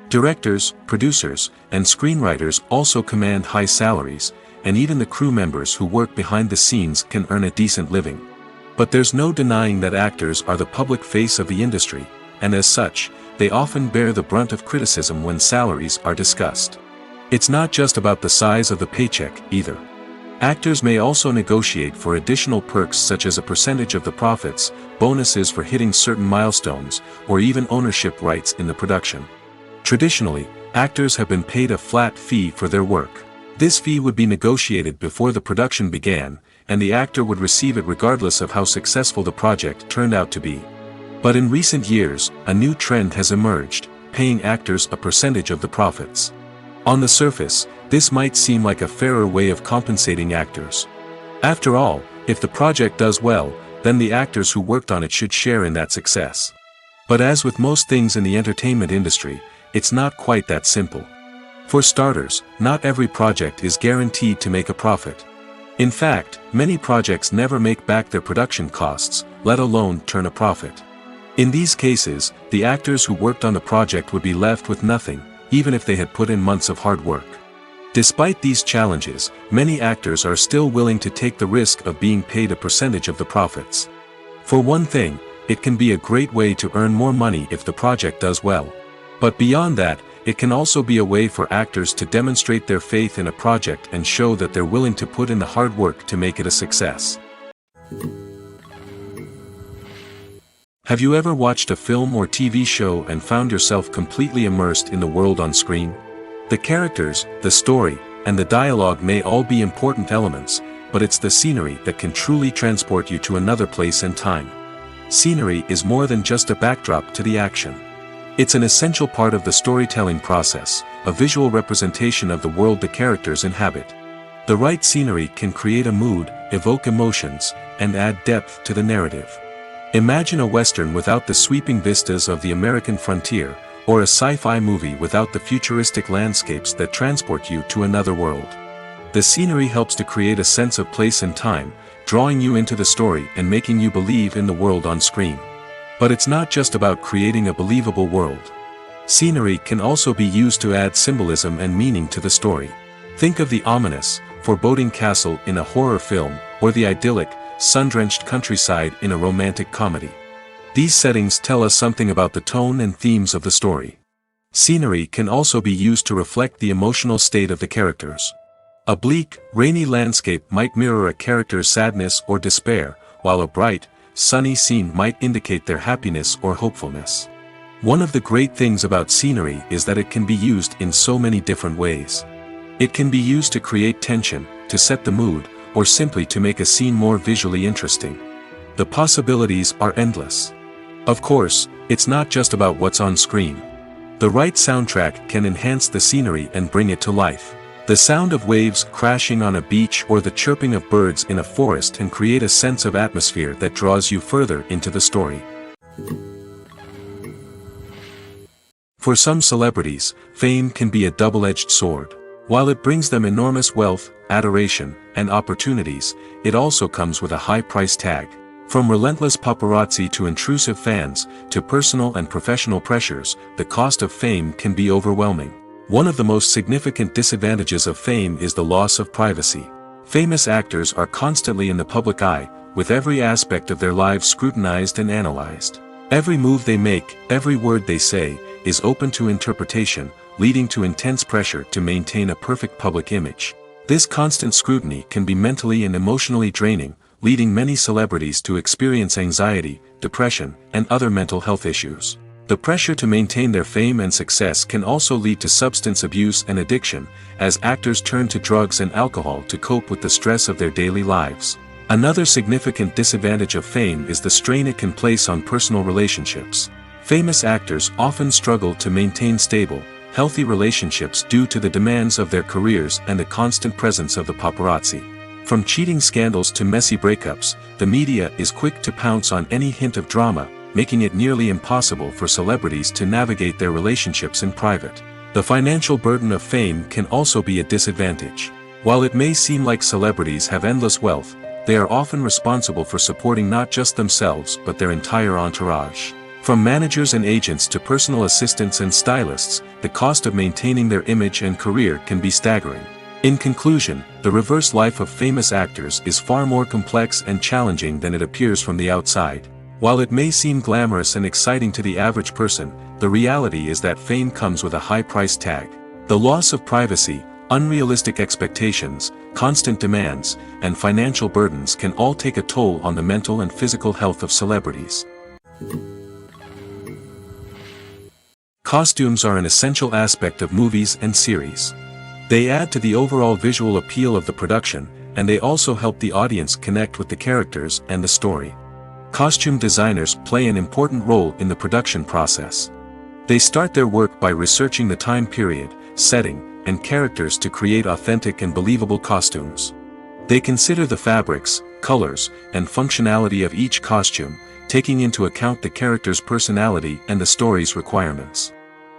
Directors, producers, and screenwriters also command high salaries, and even the crew members who work behind the scenes can earn a decent living. But there's no denying that actors are the public face of the industry, and as such, they often bear the brunt of criticism when salaries are discussed. It's not just about the size of the paycheck, either. Actors may also negotiate for additional perks such as a percentage of the profits, bonuses for hitting certain milestones, or even ownership rights in the production. Traditionally, Actors have been paid a flat fee for their work. This fee would be negotiated before the production began, and the actor would receive it regardless of how successful the project turned out to be. But in recent years, a new trend has emerged, paying actors a percentage of the profits. On the surface, this might seem like a fairer way of compensating actors. After all, if the project does well, then the actors who worked on it should share in that success. But as with most things in the entertainment industry, it's not quite that simple. For starters, not every project is guaranteed to make a profit. In fact, many projects never make back their production costs, let alone turn a profit. In these cases, the actors who worked on the project would be left with nothing, even if they had put in months of hard work. Despite these challenges, many actors are still willing to take the risk of being paid a percentage of the profits. For one thing, it can be a great way to earn more money if the project does well. But beyond that, it can also be a way for actors to demonstrate their faith in a project and show that they're willing to put in the hard work to make it a success. Have you ever watched a film or TV show and found yourself completely immersed in the world on screen? The characters, the story, and the dialogue may all be important elements, but it's the scenery that can truly transport you to another place and time. Scenery is more than just a backdrop to the action. It's an essential part of the storytelling process, a visual representation of the world the characters inhabit. The right scenery can create a mood, evoke emotions, and add depth to the narrative. Imagine a Western without the sweeping vistas of the American frontier, or a sci-fi movie without the futuristic landscapes that transport you to another world. The scenery helps to create a sense of place and time, drawing you into the story and making you believe in the world on screen. But it's not just about creating a believable world. Scenery can also be used to add symbolism and meaning to the story. Think of the ominous, foreboding castle in a horror film, or the idyllic, sun-drenched countryside in a romantic comedy. These settings tell us something about the tone and themes of the story. Scenery can also be used to reflect the emotional state of the characters. A bleak, rainy landscape might mirror a character's sadness or despair, while a bright, sunny scene might indicate their happiness or hopefulness. One of the great things about scenery is that it can be used in so many different ways. It can be used to create tension, to set the mood, or simply to make a scene more visually interesting. The possibilities are endless. Of course, it's not just about what's on screen. The right soundtrack can enhance the scenery and bring it to life. The sound of waves crashing on a beach or the chirping of birds in a forest can create a sense of atmosphere that draws you further into the story. For some celebrities, fame can be a double-edged sword. While it brings them enormous wealth, adoration, and opportunities, it also comes with a high price tag. From relentless paparazzi to intrusive fans, to personal and professional pressures, the cost of fame can be overwhelming. One of the most significant disadvantages of fame is the loss of privacy. Famous actors are constantly in the public eye, with every aspect of their lives scrutinized and analyzed. Every move they make, every word they say, is open to interpretation, leading to intense pressure to maintain a perfect public image. This constant scrutiny can be mentally and emotionally draining, leading many celebrities to experience anxiety, depression, and other mental health issues. The pressure to maintain their fame and success can also lead to substance abuse and addiction, as actors turn to drugs and alcohol to cope with the stress of their daily lives. Another significant disadvantage of fame is the strain it can place on personal relationships. Famous actors often struggle to maintain stable, healthy relationships due to the demands of their careers and the constant presence of the paparazzi. From cheating scandals to messy breakups, the media is quick to pounce on any hint of drama, making it nearly impossible for celebrities to navigate their relationships in private. The financial burden of fame can also be a disadvantage. While it may seem like celebrities have endless wealth, they are often responsible for supporting not just themselves but their entire entourage. From managers and agents to personal assistants and stylists, the cost of maintaining their image and career can be staggering. In conclusion, the reverse life of famous actors is far more complex and challenging than it appears from the outside. While it may seem glamorous and exciting to the average person, the reality is that fame comes with a high price tag. The loss of privacy, unrealistic expectations, constant demands, and financial burdens can all take a toll on the mental and physical health of celebrities. Costumes are an essential aspect of movies and series. They add to the overall visual appeal of the production, and they also help the audience connect with the characters and the story. Costume designers play an important role in the production process. They start their work by researching the time period, setting, and characters to create authentic and believable costumes. They consider the fabrics, colors, and functionality of each costume, taking into account the character's personality and the story's requirements.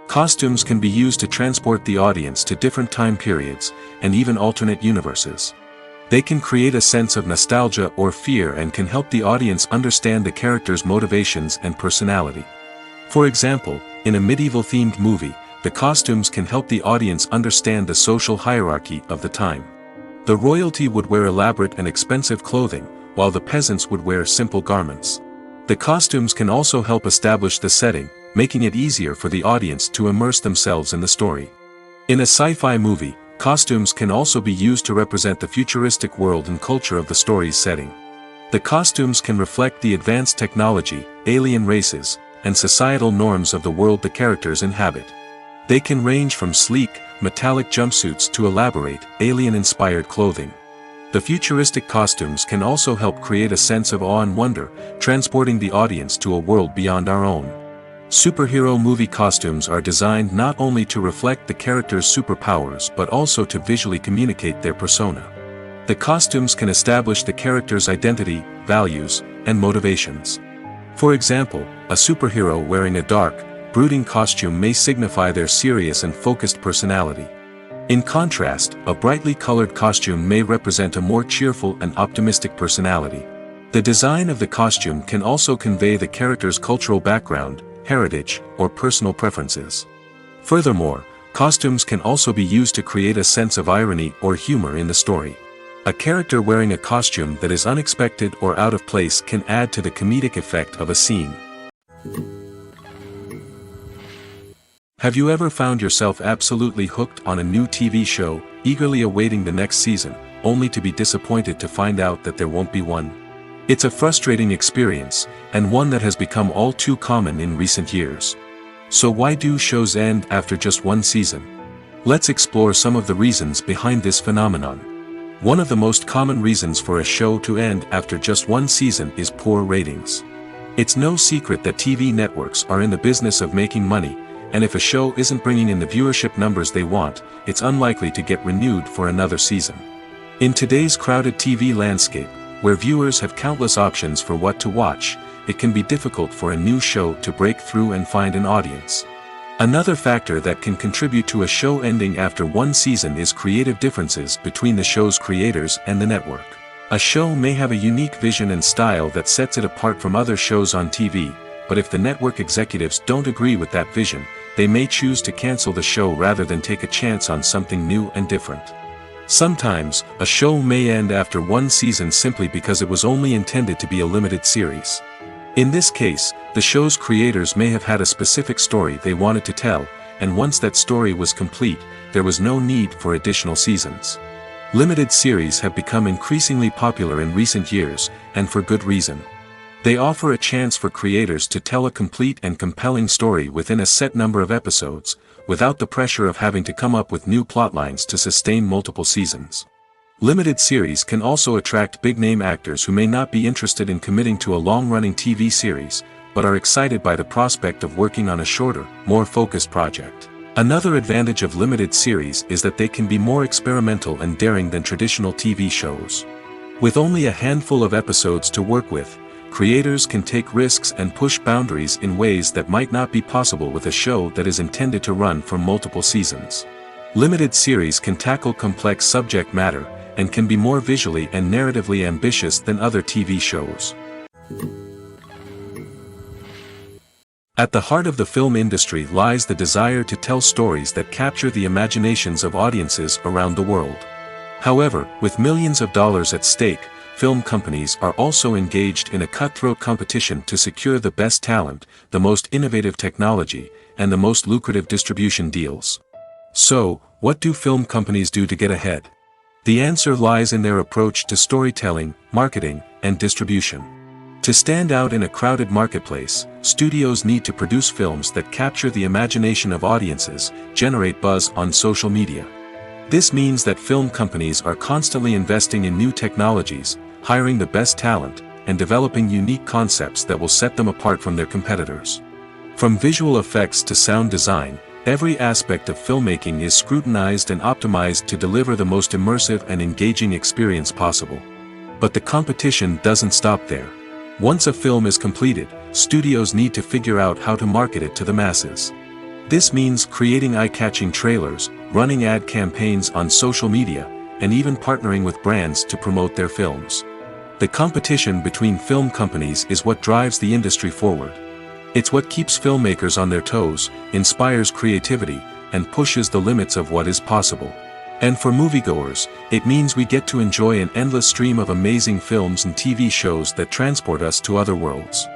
Costumes can be used to transport the audience to different time periods, and even alternate universes. They can create a sense of nostalgia or fear and can help the audience understand the character's motivations and personality. For example, in a medieval-themed movie, the costumes can help the audience understand the social hierarchy of the time. The royalty would wear elaborate and expensive clothing, while the peasants would wear simple garments. The costumes can also help establish the setting, making it easier for the audience to immerse themselves in the story. In a sci-fi movie, costumes can also be used to represent the futuristic world and culture of the story's setting. The costumes can reflect the advanced technology, alien races, and societal norms of the world the characters inhabit. They can range from sleek, metallic jumpsuits to elaborate, alien-inspired clothing. The futuristic costumes can also help create a sense of awe and wonder, transporting the audience to a world beyond our own. Superhero movie costumes are designed not only to reflect the character's superpowers but also to visually communicate their persona. The costumes can establish the character's identity, values, and motivations. For example, a superhero wearing a dark, brooding costume may signify their serious and focused personality. In contrast, a brightly colored costume may represent a more cheerful and optimistic personality. The design of the costume can also convey the character's cultural background, heritage, or personal preferences. Furthermore, costumes can also be used to create a sense of irony or humor in the story. A character wearing a costume that is unexpected or out of place can add to the comedic effect of a scene. Have you ever found yourself absolutely hooked on a new TV show, eagerly awaiting the next season, only to be disappointed to find out that there won't be one? It's a frustrating experience, and one that has become all too common in recent years. So why do shows end after just one season? Let's explore some of the reasons behind this phenomenon. One of the most common reasons for a show to end after just one season is poor ratings. It's no secret that TV networks are in the business of making money, and if a show isn't bringing in the viewership numbers they want, it's unlikely to get renewed for another season. In today's crowded TV landscape, where viewers have countless options for what to watch, it can be difficult for a new show to break through and find an audience. Another factor that can contribute to a show ending after one season is creative differences between the show's creators and the network. A show may have a unique vision and style that sets it apart from other shows on TV, but if the network executives don't agree with that vision, they may choose to cancel the show rather than take a chance on something new and different. Sometimes, a show may end after one season simply because it was only intended to be a limited series. In this case, the show's creators may have had a specific story they wanted to tell, and once that story was complete, there was no need for additional seasons. Limited series have become increasingly popular in recent years, and for good reason. They offer a chance for creators to tell a complete and compelling story within a set number of episodes, without the pressure of having to come up with new plotlines to sustain multiple seasons. Limited series can also attract big-name actors who may not be interested in committing to a long-running TV series, but are excited by the prospect of working on a shorter, more focused project. Another advantage of limited series is that they can be more experimental and daring than traditional TV shows. With only a handful of episodes to work with, creators can take risks and push boundaries in ways that might not be possible with a show that is intended to run for multiple seasons. Limited series can tackle complex subject matter, and can be more visually and narratively ambitious than other TV shows. At the heart of the film industry lies the desire to tell stories that capture the imaginations of audiences around the world. However, with millions of dollars at stake, film companies are also engaged in a cutthroat competition to secure the best talent, the most innovative technology, and the most lucrative distribution deals. So, what do film companies do to get ahead? The answer lies in their approach to storytelling, marketing, and distribution. To stand out in a crowded marketplace, studios need to produce films that capture the imagination of audiences, generate buzz on social media. This means that film companies are constantly investing in new technologies, hiring the best talent, and developing unique concepts that will set them apart from their competitors. From visual effects to sound design, every aspect of filmmaking is scrutinized and optimized to deliver the most immersive and engaging experience possible. But the competition doesn't stop there. Once a film is completed, studios need to figure out how to market it to the masses. This means creating eye-catching trailers, running ad campaigns on social media, and even partnering with brands to promote their films. The competition between film companies is what drives the industry forward. It's what keeps filmmakers on their toes, inspires creativity, and pushes the limits of what is possible. And for moviegoers, it means we get to enjoy an endless stream of amazing films and TV shows that transport us to other worlds.